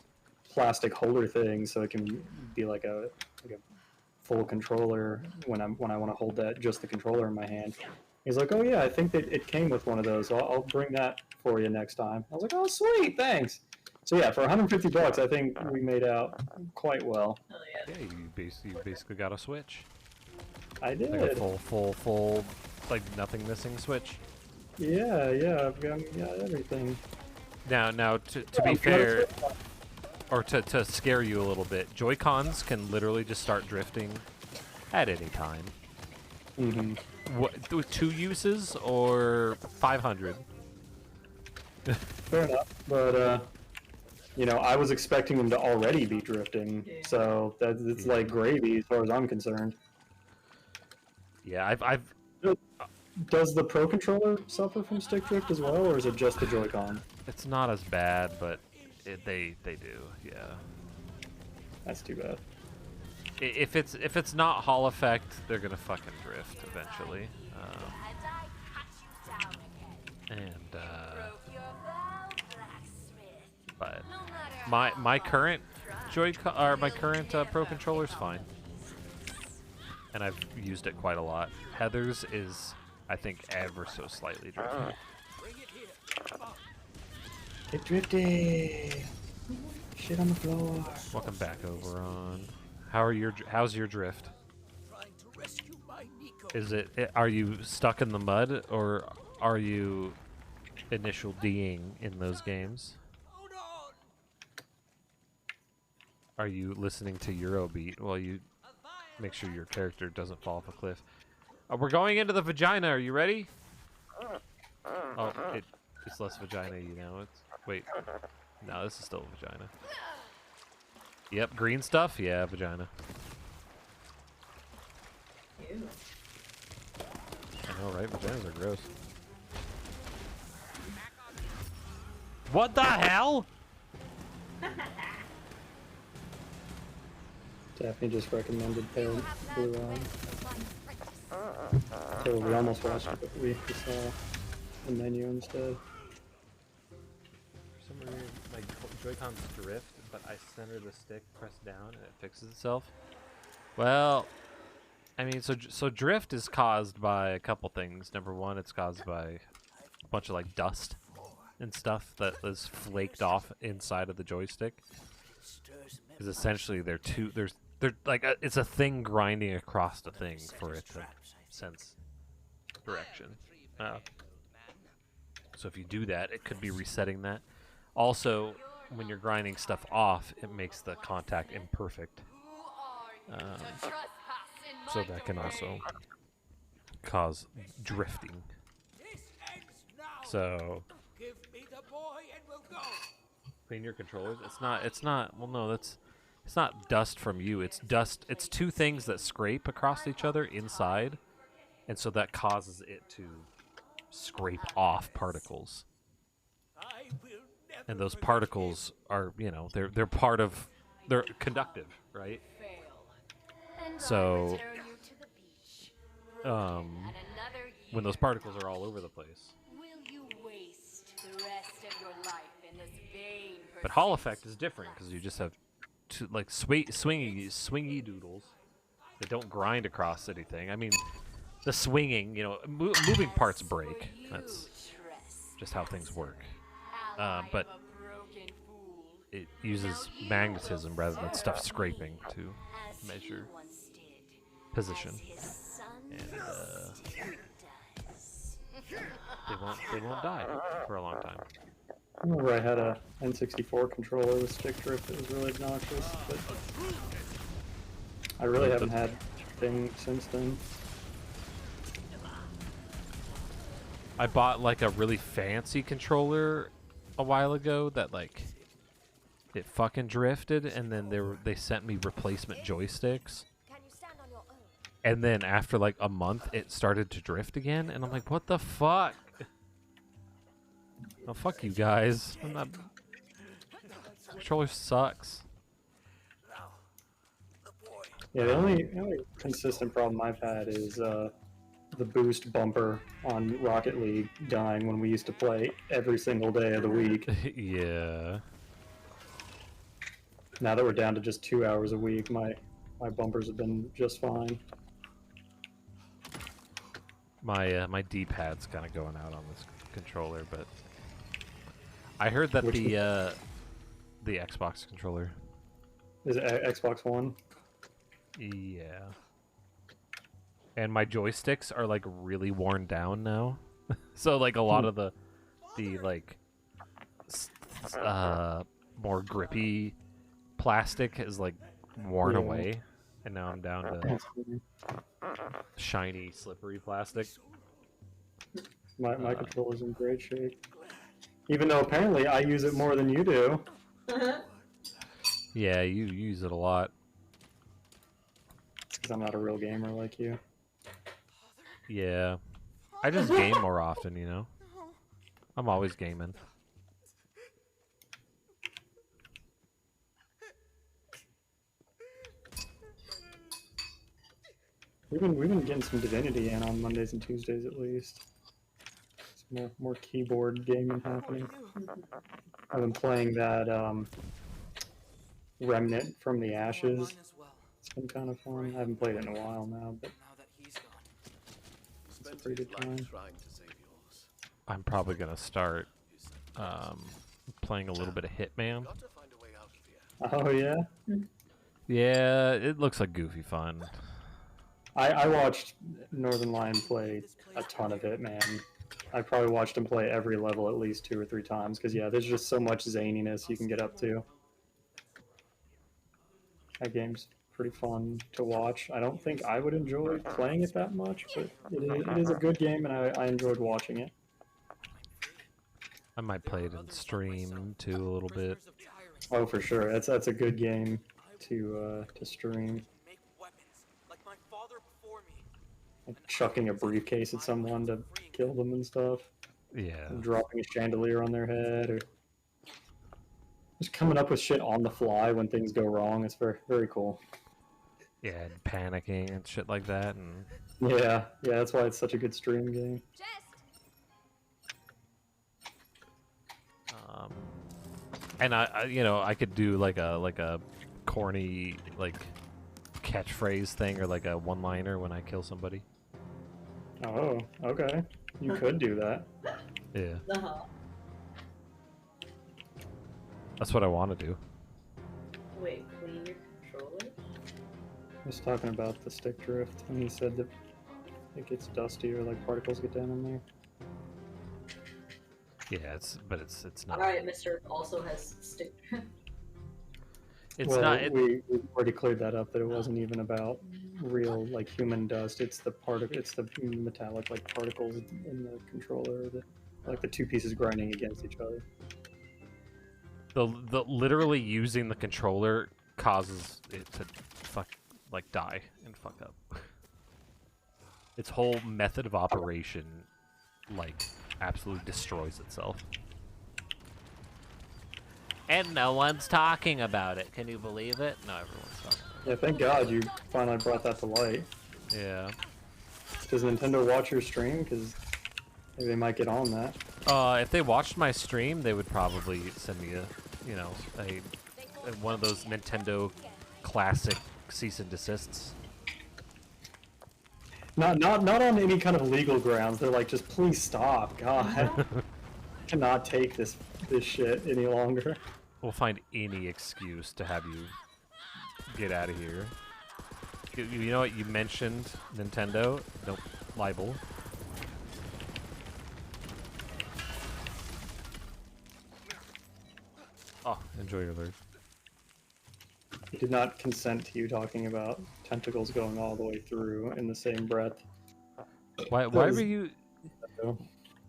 plastic holder things so it can be like a full controller when I want to hold just the controller in my hand. He's like, oh yeah, I think that it came with one of those. So I'll bring that for you next time. I was like, oh sweet, thanks. So yeah, for $150, I think we made out quite well. Hell yeah. Yeah, you basically got a Switch. I did. Like a full, like nothing missing Switch. Yeah, I've got everything. Now, to be fair, or to scare you a little bit, Joy-Cons can literally just start drifting at any time. Mm-hmm. What, with 2 uses or 500? Fair enough, but I was expecting them to already be drifting, so it's like gravy as far as I'm concerned. Yeah, I've Does the Pro Controller suffer from stick drift as well, or is it just the Joy-Con? it's not as bad, but they do. Yeah. That's too bad. If it's not Hall effect, they're gonna fucking drift eventually. But my current my current Pro Controller's fine, and I've used it quite a lot. Heather's is, I think, ever so slightly drifting. It drifted. Shit on the floor. Welcome back, Overon. How's your drift? Trying to rescue my Nico. Is it? Are you stuck in the mud, or are you initial D'ing in those games? Hold on. Are you listening to Eurobeat while you make sure your character doesn't fall off a cliff? We're going into the vagina. Are you ready? Oh, it's less vagina, wait. No, this is still a vagina. Yep, green stuff. Yeah, vagina. Ew. I know, right? Vaginas are gross. What the hell? Daphne just recommended Pale Blue So we almost watched it, but we saw the menu instead. For some reason, my Joy-Cons drift, but I center the stick, press down, and it fixes itself. Well, I mean, so drift is caused by a couple things. Number one, it's caused by a bunch of like dust and stuff that is flaked off inside of the joystick. Because essentially, they're like it's a thing grinding across the thing for it to sense direction. So if you do that, it could be resetting that. Also, when you're grinding stuff off, it makes the contact imperfect. So that can also cause drifting. So Give me the boy and we'll go. clean your controllers. It's not. Well, no, it's not dust from you. It's dust. It's two things that scrape across each other inside, and so that causes it to scrape off particles. I will never And those forget particles are, they're part of, they're conductive, right? So, when those particles are all over the place. Will you waste the rest of your life in this vain But Hall Effect is different because you just have two, like swingy doodles that don't grind across anything. I mean, the swinging, moving parts break. That's just how things work. But it uses magnetism rather than stuff scraping to measure position. And they won't die for a long time. I remember I had a N64 controller with stick drift that was really obnoxious, but I really haven't had anything since then. I bought like a really fancy controller a while ago that like it fucking drifted, and then they sent me replacement joysticks. And then after like a month, it started to drift again, and I'm like, what the fuck? Oh, fuck you guys. I'm not... Controller sucks. Yeah, the only consistent problem I've had is the boost bumper on Rocket League dying when we used to play every single day of the week. Yeah. Now that we're down to just 2 hours a week, my bumpers have been just fine. My D-pad's kind of going out on this controller, but I heard that Which the Xbox controller. Is it Xbox One? Yeah. And my joysticks are like really worn down now. So like a lot of the like more grippy plastic is like worn away, and now I'm down to shiny, slippery plastic. My controller's in great shape. Even though apparently I use it more than you do. Yeah, you use it a lot. Because I'm not a real gamer like you. Yeah. I just game more often, I'm always gaming. We've been getting some Divinity in on Mondays and Tuesdays at least. Some more keyboard gaming happening. I've been playing that Remnant from the Ashes. It's been kind of fun. I haven't played it in a while now, but it's a pretty good time. I'm probably gonna start playing a little bit of Hitman. Oh yeah? Yeah, it looks like goofy fun. I watched Northern Lion play a ton of it, man. I probably watched him play every level at least 2 or 3 times, because yeah, there's just so much zaniness you can get up to. That game's pretty fun to watch. I don't think I would enjoy playing it that much, but it is a good game, and I enjoyed watching it. I might play it in stream too a little bit. Oh, for sure. That's a good game to stream. Like chucking a briefcase at someone to kill them and stuff. Yeah. And dropping a chandelier on their head, or just coming up with shit on the fly when things go wrong. It's very, very cool. Yeah, and panicking and shit like that, and Yeah, that's why it's such a good stream game. And I could do like a corny like catchphrase thing or like a one-liner when I kill somebody. Oh, okay. You could do that. Yeah, Uh-huh. that's what I want to do. Wait, clean your controllers? I was talking about the stick drift, and he said that it gets dusty or like particles get down in there. Yeah, it's not. Alright, Mr. also has stick. It's well, not. we already cleared that up. That it wasn't even about real like human dust. It's the It's the metallic like particles in the controller. Like the two pieces grinding against each other. The literally using the controller causes it to die and fuck up. Its whole method of operation like absolutely destroys itself. And no one's talking about it. Can you believe it? No, everyone's talking about Yeah, thank God you finally brought that to light. it. Yeah. Does Nintendo watch your stream? Because maybe they might get on that. If they watched my stream, they would probably send me a one of those Nintendo classic cease and desists. Not on any kind of legal grounds. They're like, just please stop. God, cannot take this shit any longer. We'll find any excuse to have you get out of here. You know what? You mentioned Nintendo. Nope. Libel. Oh, enjoy your lurk. He did not consent to you talking about tentacles going all the way through in the same breath. Why was- were you?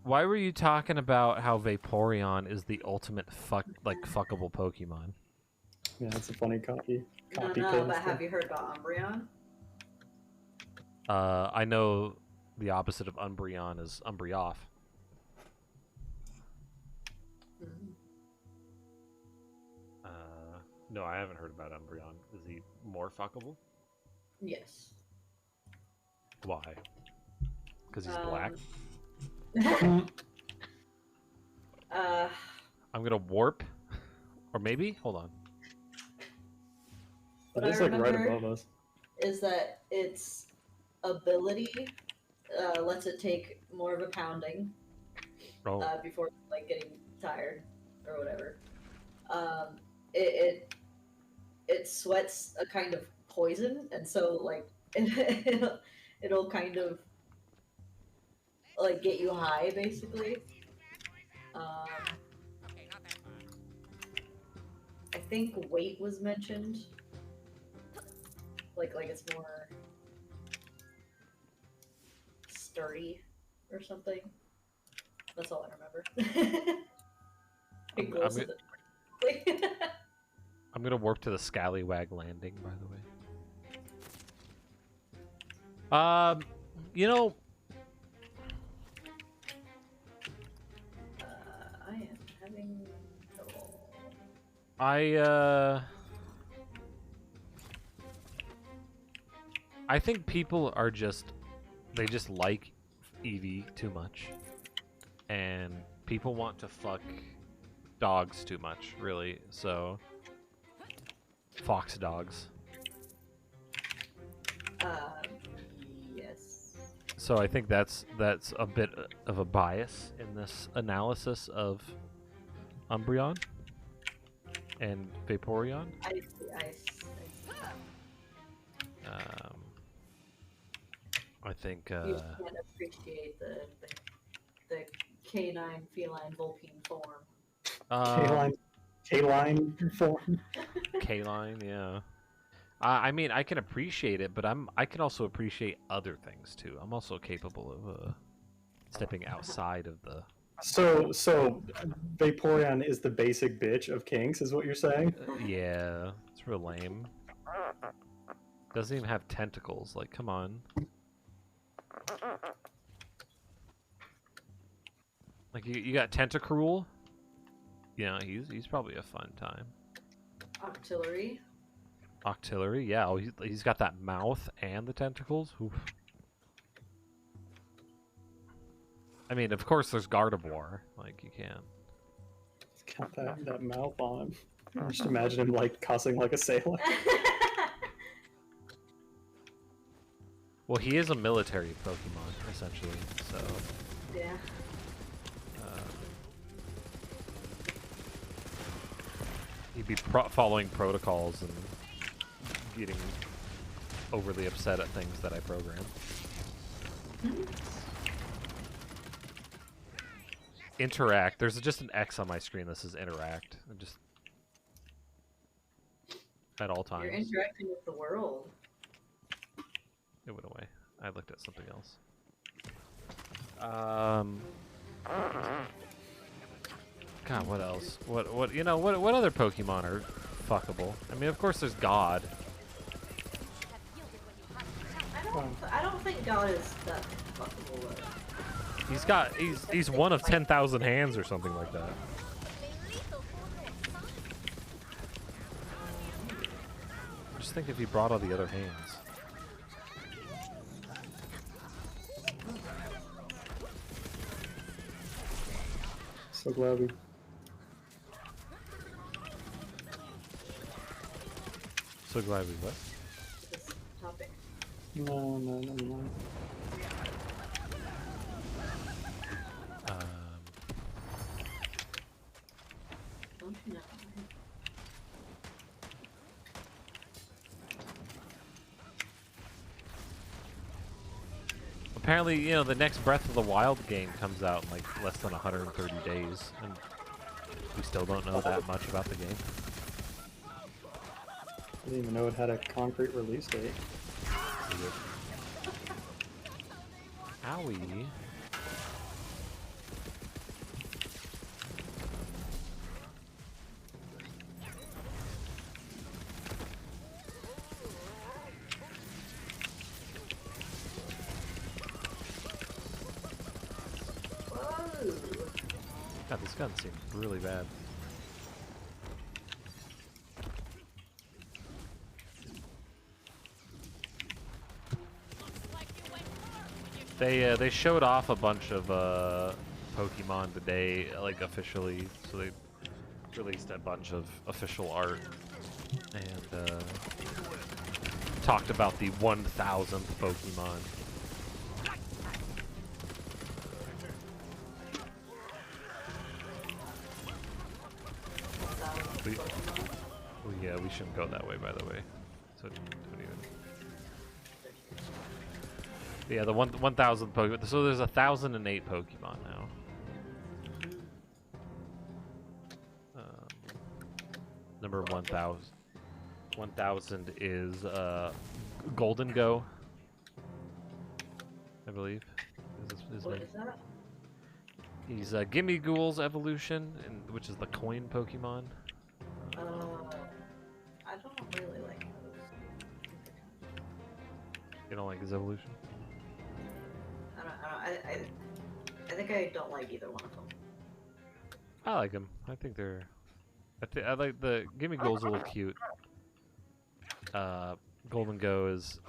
Why were you talking about how Vaporeon is the ultimate fuckable Pokemon? Yeah, it's a funny copy. No, Copy no, paste but thing. have you heard about Umbreon? I know the opposite of Umbreon is Umbreoff. No, I haven't heard about Umbreon. Is he more fuckable? Yes. Why? Because he's black? I'm gonna warp. Or maybe? Hold on. What It's I like right remember above us. is that its ability lets it take more of a pounding Oh. before like getting tired or whatever. It sweats a kind of poison, and so like it'll kind of like get you high basically. I think weight was mentioned. Like it's more sturdy or something. That's all I remember. It glows a bit more. I'm gonna warp to the Scallywag landing, by the way. You know, I am having trouble. I think people are they just like Eevee too much. And people want to fuck dogs too much, really. So, fox dogs. Yes. So I think that's a bit of a bias in this analysis of Umbreon and Vaporeon. I see. I think You can't appreciate the canine, feline, vulpine form. K-line form. K-line, yeah. I mean, I can appreciate it, but I can also appreciate other things too. I'm also capable of stepping outside of the. So Vaporeon is the basic bitch of kinks, is what you're saying? Yeah, it's real lame. Doesn't even have tentacles. Like, come on. Like you got Tentacruel. Yeah, he's probably a fun time. Octillery. Yeah. Oh, he's got that mouth and the tentacles. Oof. I mean, of course, there's Gardevoir. Like, you can. He's got that mouth on him. I just imagine him like cussing like a sailor. Well, he is a military Pokemon, essentially, so... Yeah. He'd be following protocols and getting overly upset at things that I program. Interact. There's just an X on my screen that says interact. Just at all times. You're interacting with the world. It went away. I looked at something else. God, what else? What other Pokemon are fuckable? I mean, of course there's God. I don't think God is that fuckable though. He's one of 10,000 hands or something like that. Just think if he brought all the other hands. So glad we. So glad we what? This topic. No, never mind. Don't you know? Apparently, the next Breath of the Wild game comes out in like less than 130 days, and we still don't know that much about the game. I didn't even know it had a concrete release date. Owie. Whoa! God, this gun seems really bad. They showed off a bunch of Pokemon today, like officially. So they released a bunch of official art and talked about the 1,000th Pokemon. We shouldn't go that way, by the way. So don't even. Yeah, the 1,000 Pokemon. So there's 1,008 Pokemon now. Number 1,000. 1,000 is Golden Go, I believe. What is that? He's Gimme Ghoul's evolution, which is the coin Pokemon. I don't really like those. You don't like his evolution? I think I don't like either one of them. I like him. I think they're. I like the Gimme Ghoul's a little cute. Golden Go is.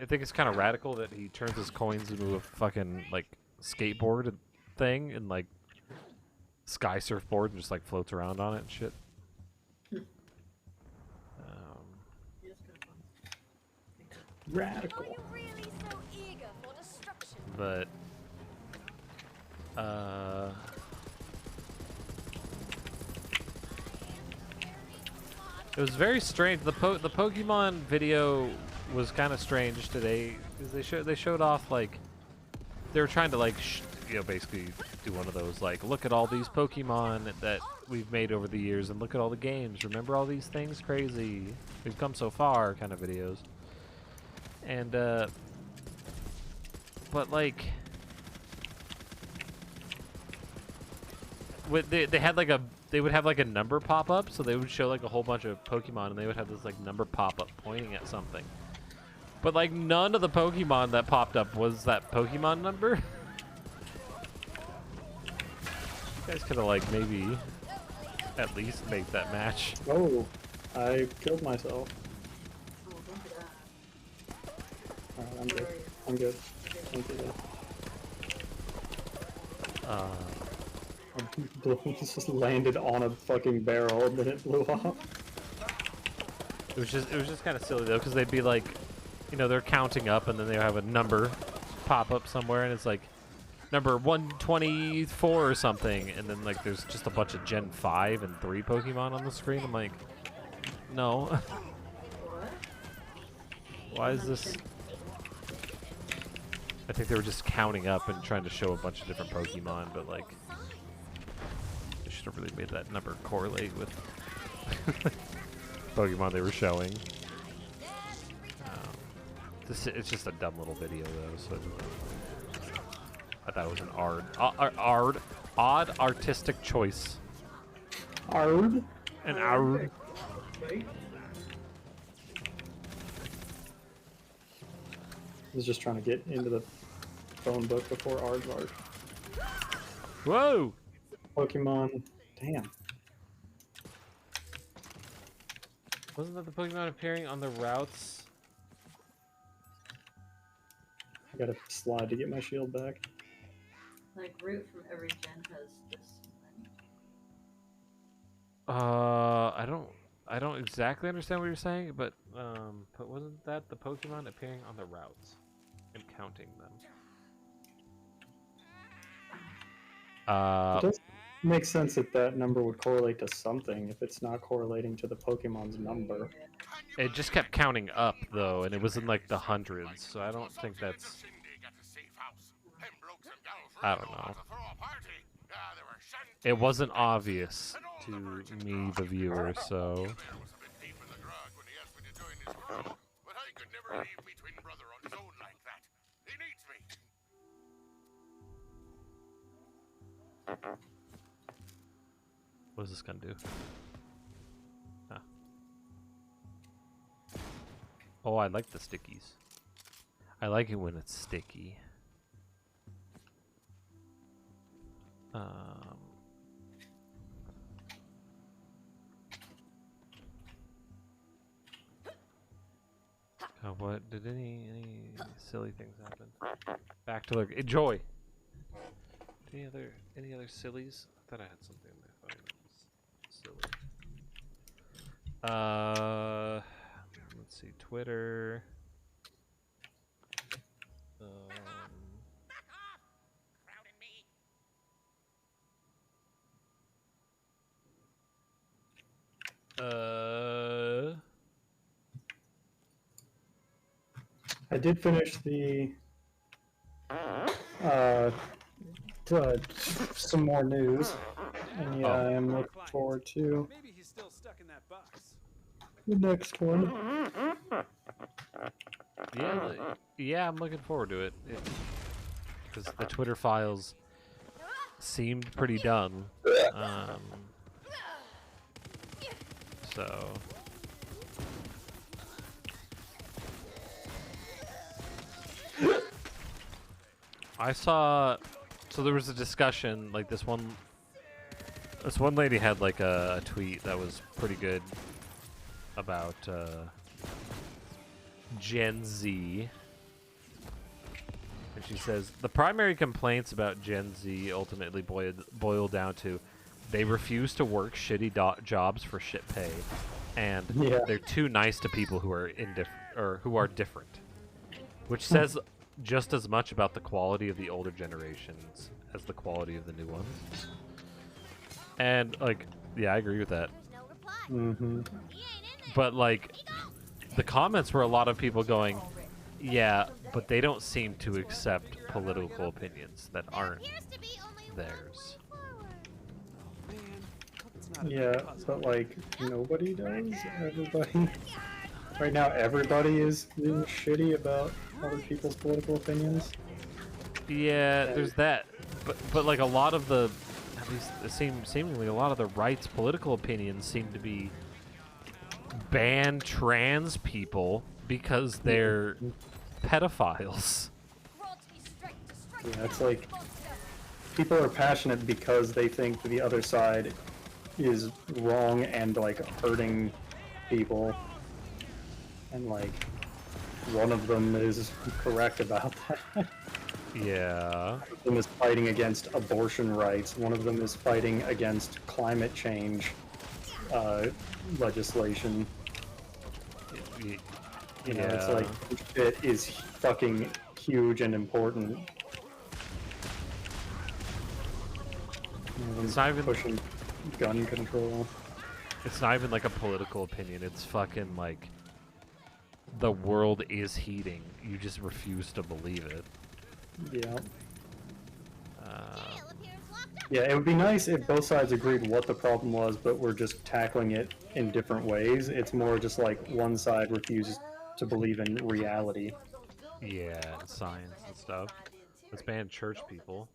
I think it's kind of radical that he turns his coins into a fucking like skateboard thing and like sky surfboard and just like floats around on it and shit. Radical. Are you really so eager for destruction? But it was very strange. The Pokemon video was kind of strange today because they showed off like they were trying to like basically do one of those like look at all these Pokemon that we've made over the years and look at all the games. Remember all these things? Crazy. We've come so far kind of videos. And but like they had like they would have like a number pop up, so they would show like a whole bunch of Pokemon and they would have this like number pop up pointing at something. But like none of the Pokemon that popped up was that Pokemon number. You guys could have like maybe at least made that match. Oh, I killed myself. Oh, don't do that. Alright, I'm good. I'm good. Thank you. It just landed on a fucking barrel and then it blew off. It was just kind of silly though, because they'd be like, you know, they're counting up, and then they have a number pop up somewhere, and it's like number 124 or something, and then like there's just a bunch of Gen 5 and 3 Pokemon on the screen. I'm like, no. What? Why is this? I think they were just counting up and trying to show a bunch of different Pokemon, but like, they should have really made that number correlate with Pokemon they were showing. It's just a dumb little video though, so I thought it was an odd artistic choice. Ard? An ard. I was just trying to get into the phone book before Aardvark. Whoa! Pokemon. Damn. Wasn't that the Pokemon appearing on the routes? I gotta slide to get my shield back. Like, root from every gen has this many. I don't exactly understand what you're saying, but wasn't that the Pokemon appearing on the routes and counting them? It does make sense that that number would correlate to something if it's not correlating to the Pokemon's number. It just kept counting up though, and it was in like the hundreds, so I don't think that's. I don't know. It wasn't obvious to me, the viewer, so. What's this gonna do? Huh. Oh, I like the stickies. I like it when it's sticky. Oh, what did any silly things happen? Back to look. Enjoy. Any other sillies? I thought I had something on my phone that was silly. Let's see, Twitter. I did finish the some more news, and yeah, I am looking forward to Maybe he's still stuck in that box. the next one. Yeah, I'm looking forward to it. Because the Twitter files seemed pretty done. So. I saw, so there was a discussion, like this one lady had like a tweet that was pretty good about Gen Z. And she says, the primary complaints about Gen Z ultimately boil down to they refuse to work shitty jobs for shit pay, and they're too nice to people who are indifferent or who are different, which says just as much about the quality of the older generations as the quality of the new ones. And like, yeah, I agree with that. But like, the comments were a lot of people going, yeah, but they don't seem to accept political opinions that aren't theirs. Yeah, but like, nobody does. Everybody. Right now, everybody is being shitty about other people's political opinions. Yeah, there's that. But like a lot of the, at least seemingly a lot of the right's political opinions seem to be ban trans people because they're pedophiles. Yeah, it's like people are passionate because they think the other side is wrong and like hurting people, and like one of them is correct about that. Yeah. One of them is fighting against abortion rights. One of them is fighting against climate change legislation. Y- You know, it's yeah. like it is fucking huge and important. It's not even Pushing gun control. It's not even like a political opinion. It's fucking like the world is heating. You just refuse to believe it. Yeah. Jail appears locked up. Yeah, it would be nice if both sides agreed what the problem was, but we're just tackling it in different ways. It's more just like one side refuses to believe in reality. Yeah, and science and stuff. Let's ban church people.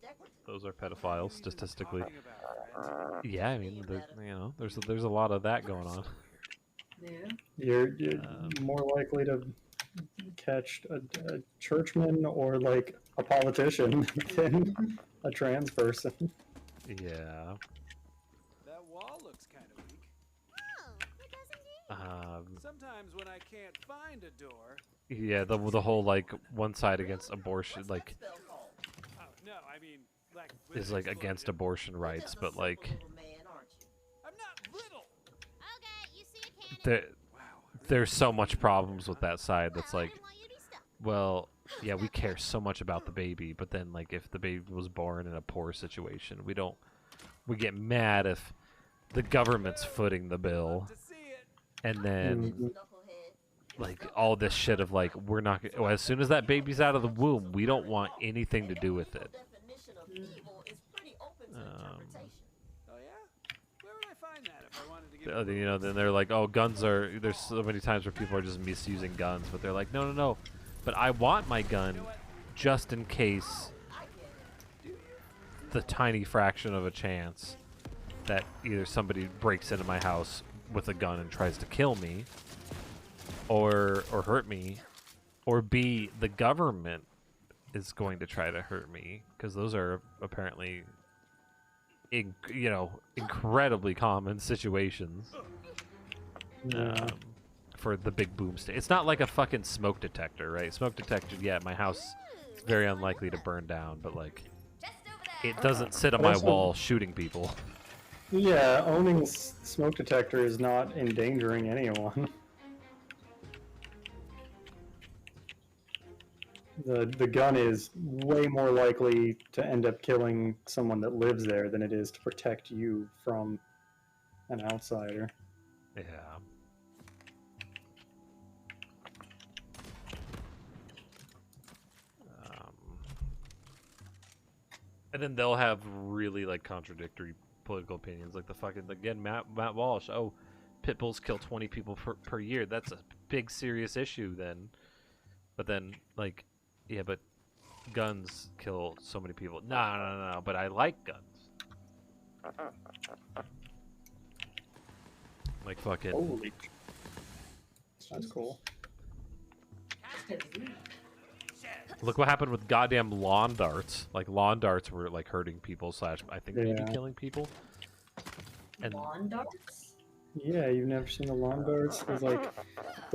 Those are pedophiles statistically. Talking about, friend. Yeah, I mean, there's a lot of that going on. Yeah. You're more likely to catch a churchman or like a politician than a trans person. Yeah. That wall looks kind of weak. Oh, it does indeed. Sometimes when I can't find a door. Yeah, the whole like one side against abortion like Oh no, I mean like. is like against abortion rights, but like I'm not little. Okay, you see a cannon. there, Wow. there's so much problems with that side that's Well, I like, didn't want you to be stuck. well, yeah, we care so much about the baby, but then like if the baby was born in a poor situation, we get mad if the government's footing the bill, To see it. and then Mhm. like all this shit of like we're not well, as soon as that baby's out of the womb, we don't want anything to do with it. Oh yeah. Where would I find that if I wanted to get? You know, then they're like, oh, guns are. There's so many times where people are just misusing guns, but they're like, no, no, no. But I want my gun just in case the tiny fraction of a chance that either somebody breaks into my house with a gun and tries to kill me, or hurt me, or B, the government is going to try to hurt me, because those are apparently incredibly common situations Yeah. for the big boom state. It's not like a fucking smoke detector, right? Smoke detector, yeah, my house is very unlikely to burn down, but like it doesn't sit on my Also- wall shooting people. Yeah, owning a smoke detector is not endangering anyone. The gun is way more likely to end up killing someone that lives there than it is to protect you from an outsider. Yeah. And then they'll have really like contradictory political opinions, like the fucking again Matt Walsh. Oh, pit bulls kill 20 people per year. That's a big serious issue then. But then like, yeah, but guns kill so many people. No. But I like guns. Like fucking. Holy. That's cool. Look what happened with goddamn lawn darts. Like lawn darts were like hurting people / I think maybe Yeah. killing people. And Lawn darts? Yeah, you've never seen the lawn darts? It was like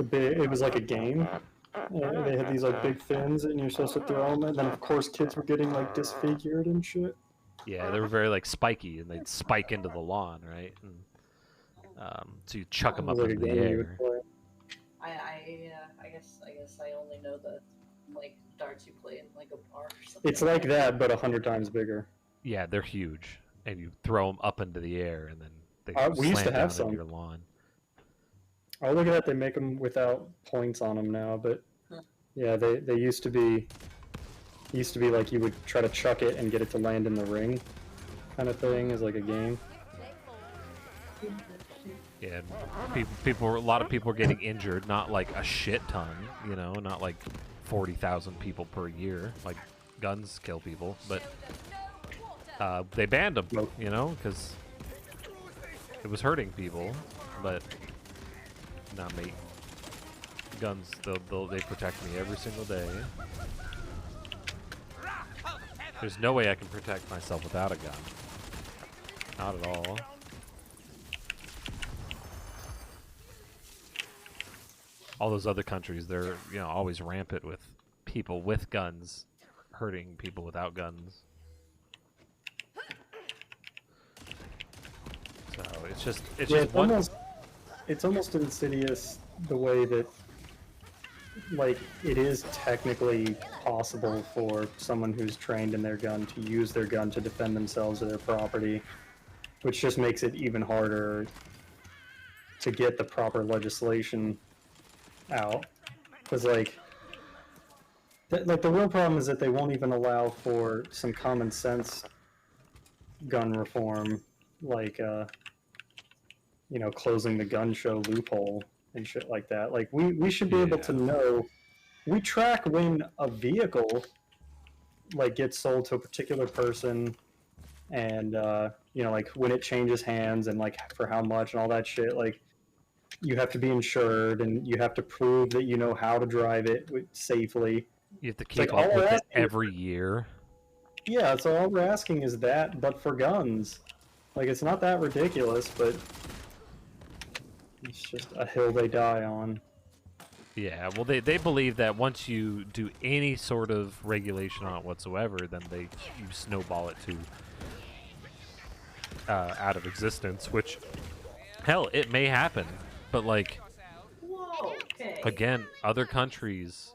it was like a game. They had these like big fins, and you're supposed to throw them. And then of course kids were getting like disfigured and shit. yeah, they were very like spiky, and they'd spike into the lawn, right? And, so you chuck them It up was like a into the game you would air. I guess I only know the like darts you play in like a bar or something. It's like that, but 100 times bigger. Yeah, they're huge, and you throw them up into the air, and then they We used slam to have down some. into your lawn. Oh, look at that! They make them without points on them now, but Huh. yeah, they used to be like you would try to chuck it and get it to land in the ring, kind of thing, as like a game. Yeah, a lot of people were getting injured, not like a shit ton, you know, not like 40,000 people per year. Like guns kill people, but they banned them, you know, because it was hurting people. But not me. Guns, they protect me every single day. There's no way I can protect myself without a gun. Not at all. All those other countries, they're always rampant with people with guns hurting people without guns. So it's just one. It's almost insidious the way that, like, it is technically possible for someone who's trained in their gun to use their gun to defend themselves or their property, which just makes it even harder to get the proper legislation out. Because, like, the real problem is that they won't even allow for some common sense gun reform, like, you know, closing the gun show loophole and shit like that. Like, we should be able to know. We track when a vehicle, like, gets sold to a particular person, and you know, like, when it changes hands and, like, for how much and all that shit. Like, you have to be insured and you have to prove that you know how to drive it safely. You have to It's like, keep up all we're with it asking every year. Yeah, so all we're asking is that, but for guns. Like, it's not that ridiculous, but it's just a hill they die on. Yeah, well, they believe that once you do any sort of regulation on it whatsoever, then you snowball it to out of existence. Which, hell, it may happen, but like, Whoa, okay. again, other countries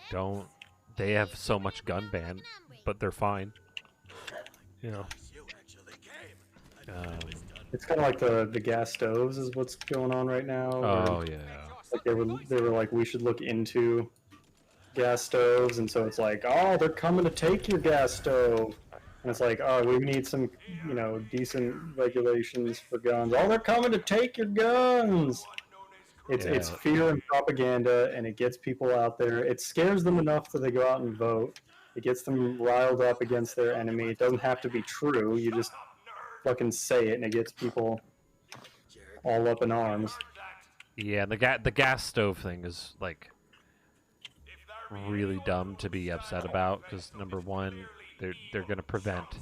don't. They have so much gun ban, but they're fine. You know. It's kind of like the gas stoves is what's going on right now. Oh where, yeah. like, they were like, we should look into gas stoves, and so it's like, oh, they're coming to take your gas stove, and it's like, oh, we need some, you know, decent regulations for guns. Oh, they're coming to take your guns. It's fear and propaganda, and it gets people out there. It scares them enough that they go out and vote. It gets them riled up against their enemy. It doesn't have to be true. You just fucking say it, and it gets people all up in arms. Yeah, the gas stove thing is like really dumb to be upset about because number one, they're gonna prevent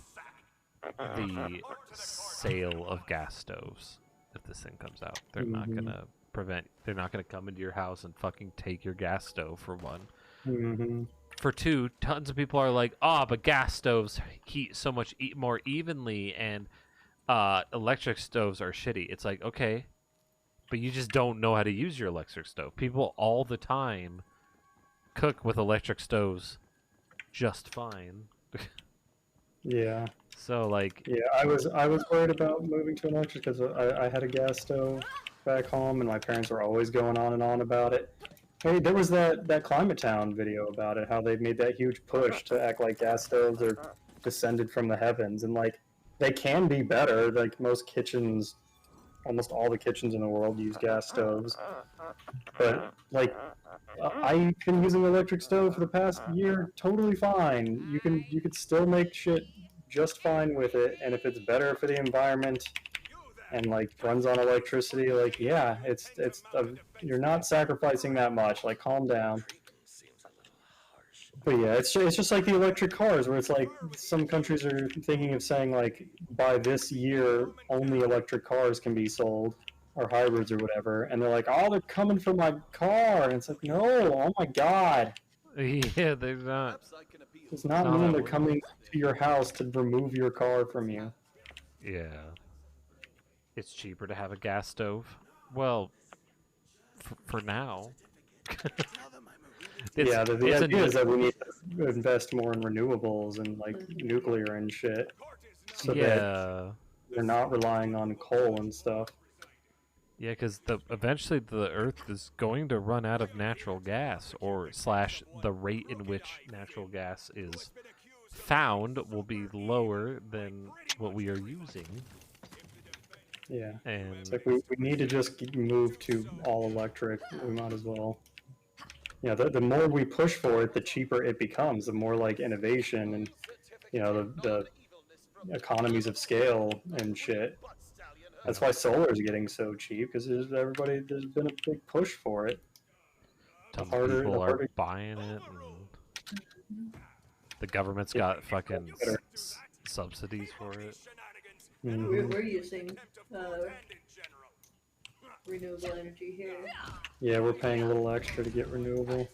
the sale of gas stoves if this thing comes out. They're not gonna prevent. They're not gonna come into your house and fucking take your gas stove, for one. For two, tons of people are like, "Oh, but gas stoves heat so much more evenly, and electric stoves are shitty." It's like, okay, but you just don't know how to use your electric stove. People all the time cook with electric stoves just fine. Yeah. So like, Yeah, I was worried about moving to an electric because I had a gas stove back home, and my parents were always going on and on about it. Hey, there was that Climate Town video about it, how they made that huge push to act like gas stoves are descended from the heavens, and like, they can be better. Like, most kitchens, almost all the kitchens in the world use gas stoves, but like, I've been using an electric stove for the past year, totally fine. You could still make shit just fine with it, and if it's better for the environment and like runs on electricity, like, yeah, you're not sacrificing that much. Like, calm down. But yeah, it's just like the electric cars, where it's like some countries are thinking of saying, like, by this year only electric cars can be sold, or hybrids or whatever, and they're like, oh, they're coming for my car, and it's like, no, oh my god. yeah, they're not. Does not mean they're coming to your house to remove your car from you. Yeah. It's cheaper to have a gas stove. Well, for now. Yeah, the idea is that we need to invest more in renewables and like nuclear and shit, so that we're not relying on coal and stuff. Yeah, because eventually the Earth is going to run out of natural gas, or / the rate in which natural gas is found will be lower than what we are using. Yeah, and it's like we need to just move to all electric. We might as well. You know, the more we push for it, the cheaper it becomes. The more like innovation and, you know, the economies of scale and shit. That's why solar is getting so cheap, because there's been a big push for it. Tons of people are buying it, and the government's got fucking subsidies for it. We're using renewable energy here. Yeah, we're paying a little extra to get renewable.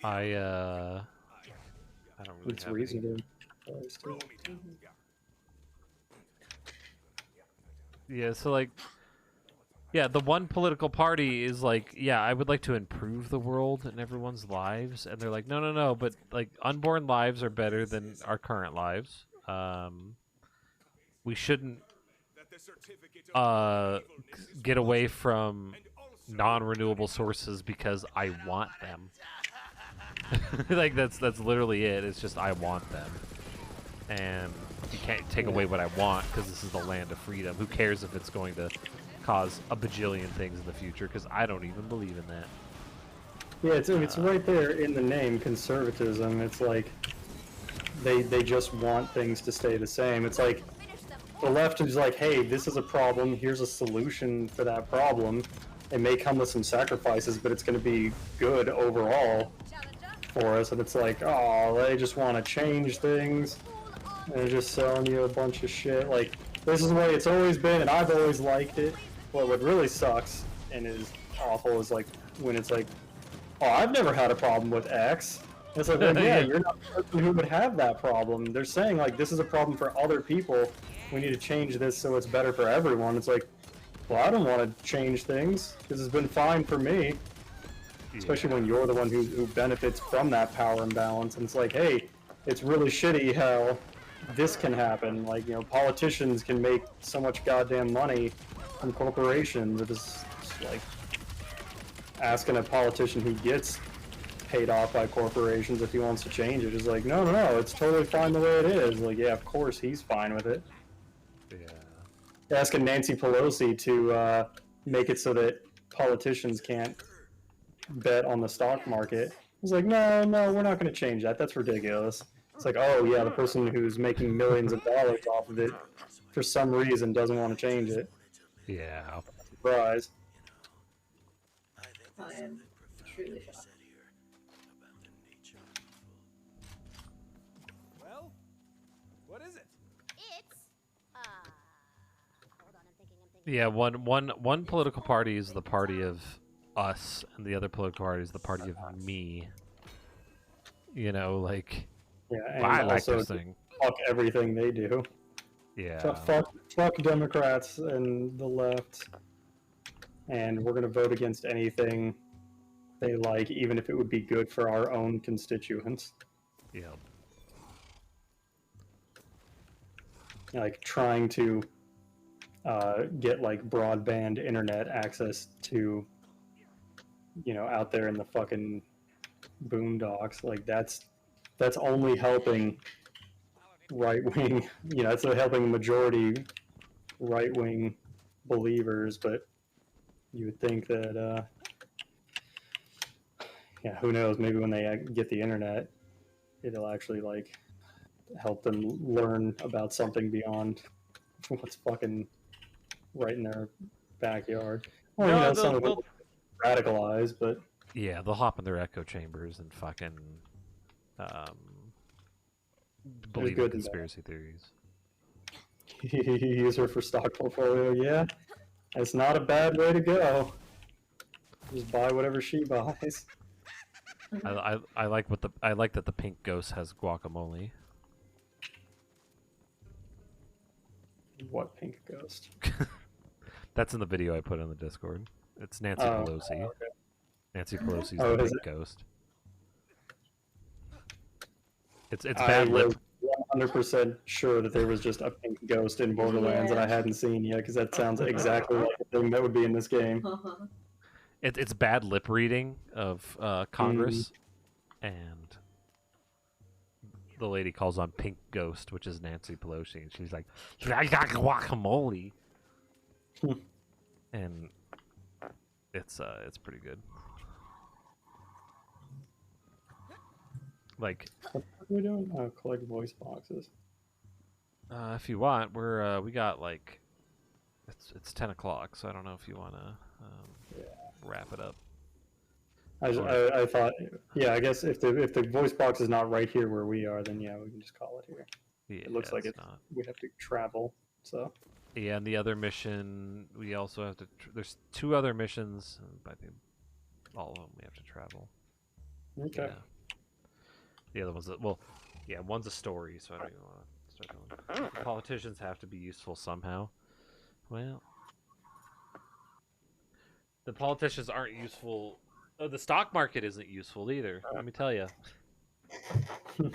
I don't really It's have any. reasonable. Yeah, so like, yeah, the one political party is like, yeah, I would like to improve the world and everyone's lives, and they're like, no, no, no, but like unborn lives are better than our current lives. We shouldn't get away from non-renewable sources because I want them. Like that's literally it. It's just I want them, and you can't take away what I want because this is the land of freedom. Who cares if it's going to cause a bajillion things in the future? Because I don't even believe in that. Yeah, it's right there in the name, conservatism. It's like they just want things to stay the same. It's like the left is like, hey, this is a problem. Here's a solution for that problem. It may come with some sacrifices, but it's going to be good overall for us. And it's like, oh, they just want to change things. And they're just selling you a bunch of shit. Like, this is the way it's always been, and I've always liked it. But what really sucks and is awful is like when it's like, oh, I've never had a problem with X. And it's like, well, yeah, you're not the person who would have that problem. They're saying like, this is a problem for other people. We need to change this so it's better for everyone. It's like, well, I don't want to change things because it's been fine for me. Especially when you're the one who benefits from that power imbalance. And it's like, hey, it's really shitty how this can happen. Like, you know, politicians can make so much goddamn money from corporations. It's like asking a politician who gets paid off by corporations if he wants to change it is like, no, no, no, it's totally fine the way it is. Like, yeah, of course he's fine with it. Yeah. Asking Nancy Pelosi to make it so that politicians can't bet on the stock market. It's like, no, no, we're not going to change that. That's ridiculous. It's like, oh yeah, the person who's making millions of dollars off of it for some reason doesn't want to change it. Yeah. Surprise. I am truly shocked. Well, what is it? It's hold on, I'm thinking. Yeah, one political party is the party of us, and the other political party is the party of me. You know, like, Yeah, and I like also this thing. fuck everything they do. Yeah. So fuck Democrats and the left, and we're gonna vote against anything they like, even if it would be good for our own constituents. Yep. Like trying to get like broadband internet access to, you know, out there in the fucking boondocks. Like that's only helping right wing. You know, it's helping the majority right wing believers. But you would think that, yeah, who knows? Maybe when they get the internet, it'll actually like help them learn about something beyond what's fucking right in their backyard. Well, No, you know, they'll- some of them radicalized, but Yeah, they'll hop in their echo chambers and fucking believe in good and conspiracy theories. use her for stock portfolio. Yeah, it's not a bad way to go. Just buy whatever she buys. I like that the pink ghost has guacamole. What pink ghost? That's in the video I put in the Discord. It's Nancy Pelosi. Okay. Nancy Pelosi's Oh, the is pink it? ghost. It's I bad lip. was 100% sure that there was just a pink ghost in Borderlands that I hadn't seen yet, because that sounds exactly like a thing that would be in this game. It's bad lip reading of Congress, and the lady calls on Pink Ghost, which is Nancy Pelosi, and she's like, "I got guacamole," and it's pretty good. Like, What are we doing? Oh, collect voice boxes. if you want, we got like it's 10 o'clock, so I don't know if you want to wrap it up. I thought, yeah, I guess if the voice box is not right here where we are, then yeah, we can just call it here. Yeah, It looks like it's it's not. we have to travel, so. Yeah, and the other mission, we also have to. There's 2 other missions, but I think all of them we have to travel. Okay. Yeah. The other one's well, yeah, one's a story, so I don't even want to start going. Politicians have to be useful somehow. Well, the politicians aren't useful. Oh, the stock market isn't useful either. Let me tell you, it's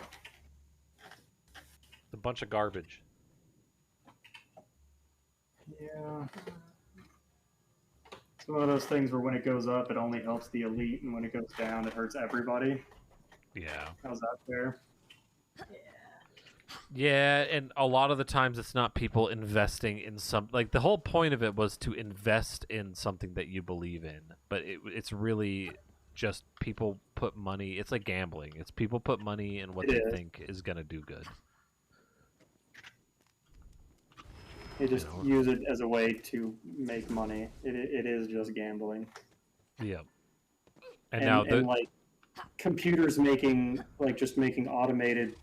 a bunch of garbage. Yeah. It's one of those things where when it goes up, it only helps the elite, and when it goes down, it hurts everybody. Yeah. How's that fair? Yeah, and a lot of the times it's not people investing in some like the whole point of it was to invest in something that you believe in, but it's really just people put money. It's like gambling. It's people put money in what they think is gonna do good. They just use it as a way to make money. It is just gambling. Yep. And now and like computers making automated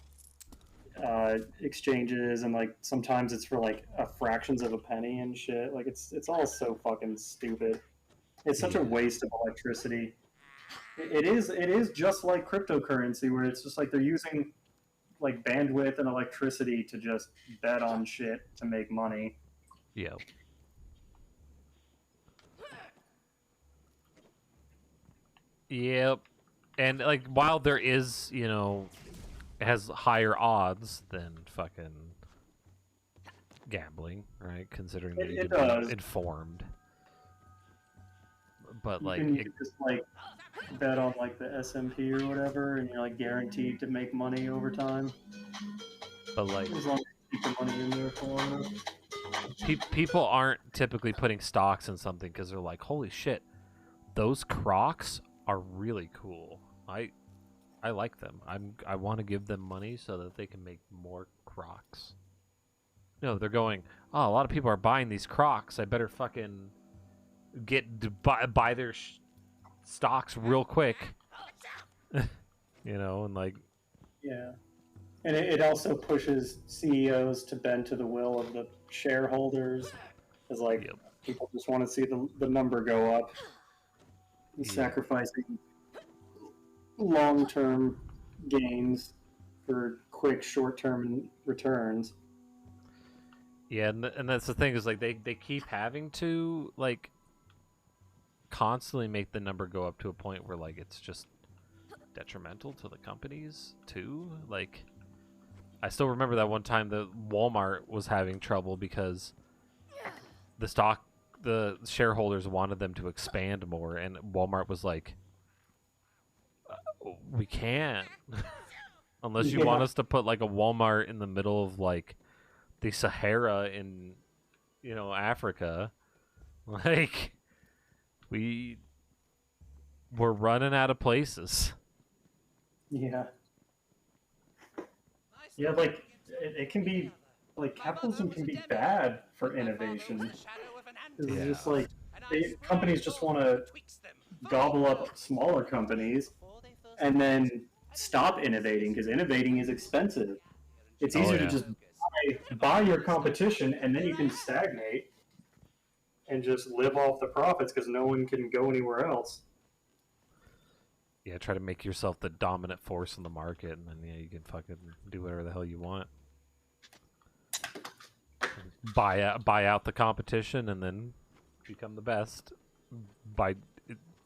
exchanges, and like sometimes it's for like fractions of a penny and shit. Like it's all so fucking stupid. It's such a waste of electricity. It is just like cryptocurrency, where it's just like they're using like bandwidth and electricity to just bet on shit to make money. Yep. Yep. And like while there is, you know, it has higher odds than fucking gambling, right? Considering that you can be informed. But like you can just like bet on like the S&P or whatever, and you're like guaranteed to make money over time. But like as long as you keep the money in there for them. People aren't typically putting stocks in something because they're like, holy shit, those Crocs are really cool. I like them. I want to give them money so that they can make more Crocs. No, they're going, oh, a lot of people are buying these Crocs. I better fucking buy their stocks real quick. You know, and like... Yeah. And it also pushes CEOs to bend to the will of the shareholders. Because, like, people just want to see the number go up. And sacrificing long-term gains for quick short-term returns. Yeah, and that's the thing, is like they keep having to like constantly make the number go up to a point where like it's just detrimental to the companies too. Like I still remember that one time that Walmart was having trouble because the shareholders wanted them to expand more, and Walmart was like, we can't unless you want us to put like a Walmart in the middle of like the Sahara in, you know, Africa. Like we're running out of places. Yeah. Yeah, like it can be like capitalism can be bad for innovation. It's just like companies just want to gobble up smaller companies and then stop innovating, because innovating is expensive. It's easier to just buy your competition, and then you can stagnate and just live off the profits because no one can go anywhere else. Yeah, try to make yourself the dominant force in the market, and then you can fucking do whatever the hell you want. Buy out the competition, and then become the best by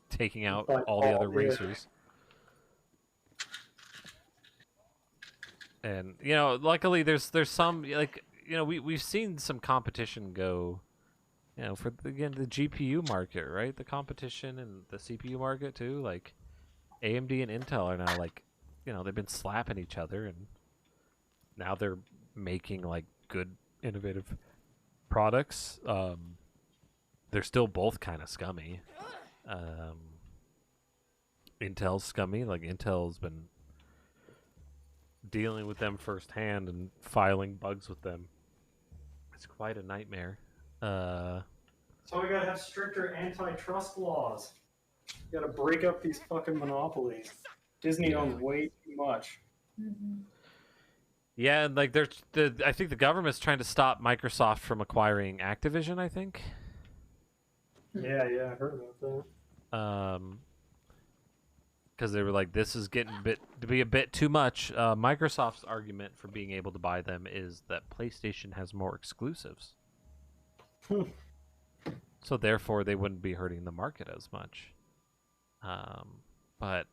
taking out all the other racers. And you know, luckily there's some, like, you know, we've seen some competition go, you know, for again the GPU market, right? The competition and the CPU market too. Like AMD and Intel are now like, you know, they've been slapping each other, and now they're making like good innovative products. They're still both kind of scummy. Intel's scummy. Like Intel's been dealing with them firsthand and filing bugs with them. It's quite a nightmare. So we gotta have stricter antitrust laws. You gotta break up these fucking monopolies. Disney owns way too much. Mm-hmm. Yeah, and like I think the government's trying to stop Microsoft from acquiring Activision, I think. Yeah, I heard about that. because they were like, this is getting to be a bit too much. Microsoft's argument for being able to buy them is that PlayStation has more exclusives. So therefore, they wouldn't be hurting the market as much. But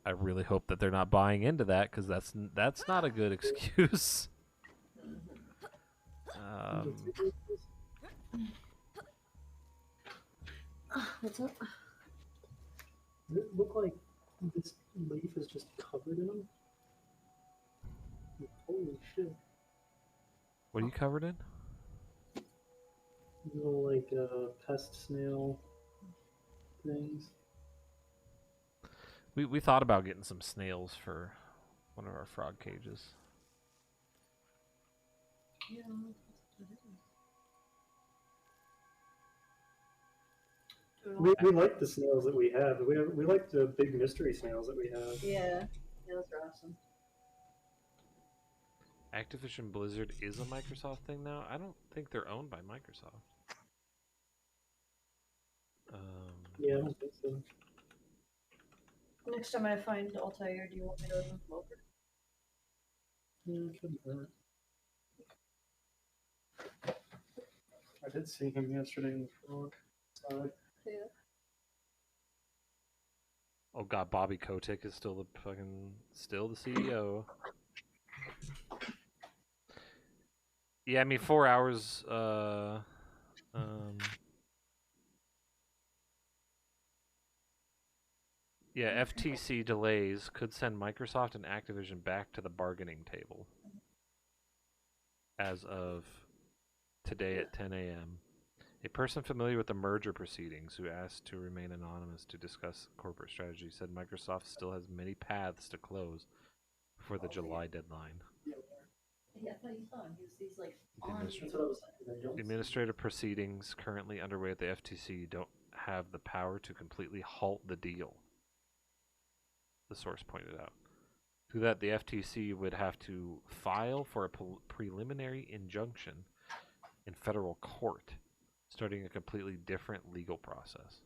I really hope that they're not buying into that, because that's not a good excuse. What's up? Does it look like this leaf is just covered in them? Holy shit. What are you covered in? Little, like, pest snail things. We thought about getting some snails for one of our frog cages. Yeah. We like the snails that we have. We like the big mystery snails that we have. Yeah, those are awesome. Activision Blizzard is a Microsoft thing now. I don't think they're owned by Microsoft. Yeah, I don't think so. Next time I find Altair, do you want me to come over? Yeah, it couldn't hurt. I did see him yesterday in the frog side. Yeah. Oh god, Bobby Kotick is still the CEO. Yeah, I mean 4 hours. Yeah, FTC delays could send Microsoft and Activision back to the bargaining table. As of today at 10 a.m. A person familiar with the merger proceedings who asked to remain anonymous to discuss corporate strategy said Microsoft still has many paths to close before the July deadline. Yeah, I thought you saw him. He's like The on. That's what I was thinking. The administrative proceedings currently underway at the FTC don't have the power to completely halt the deal, the source pointed out. To that, the FTC would have to file for a preliminary injunction in federal court, starting a completely different legal process.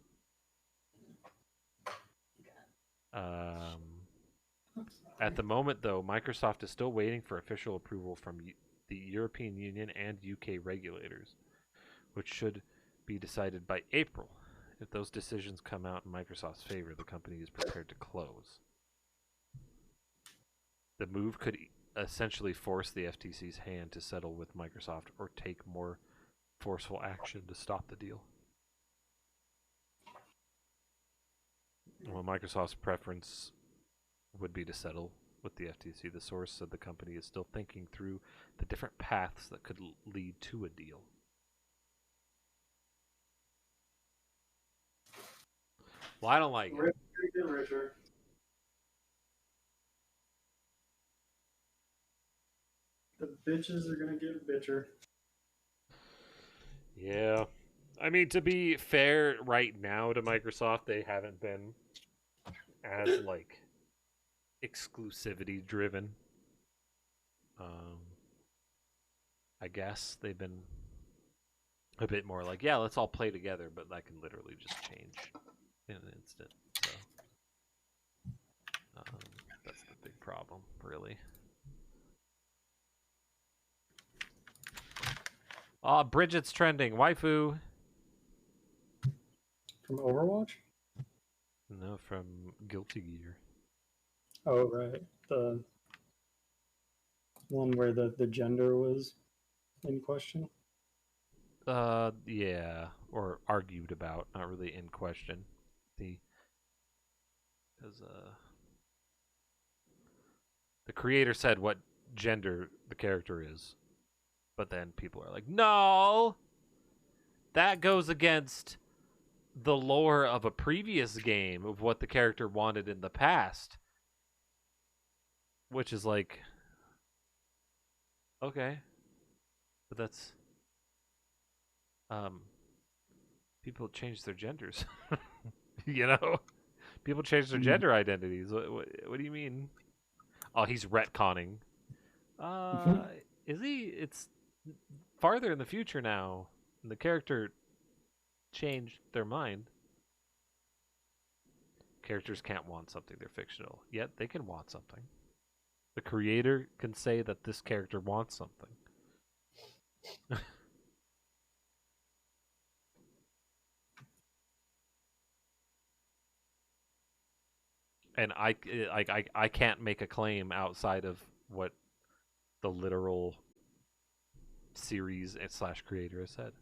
At the moment, though, Microsoft is still waiting for official approval from the European Union and UK regulators, which should be decided by April. If those decisions come out in Microsoft's favor, the company is prepared to close. The move could essentially force the FTC's hand to settle with Microsoft or take more forceful action to stop the deal. Well, Microsoft's preference would be to settle with the FTC. The source said the company is still thinking through the different paths that could lead to a deal. Well, I don't like it. Richard. The bitches are gonna get bitcher. Yeah. I mean, to be fair, right now to Microsoft, they haven't been as, like, exclusivity driven. I guess they've been a bit more like, yeah, let's all play together, but that can literally just change in an instant. So that's the big problem, really. Bridget's trending. Waifu. From Overwatch? No, from Guilty Gear. Oh, right. The one where the gender was in question? Yeah, or argued about, not really in question. Because the creator said what gender the character is, but then people are like, no, that goes against the lore of a previous game of what the character wanted in the past, which is like, okay, but that's people change their genders. You know, people change their gender identities. What do you mean? Oh, he's retconning. Is he? It's farther in the future now, and the character changed their mind. Characters can't want something, they're fictional. Yet they can want something. The creator can say that this character wants something. And I can't make a claim outside of what the literal series / creator has said.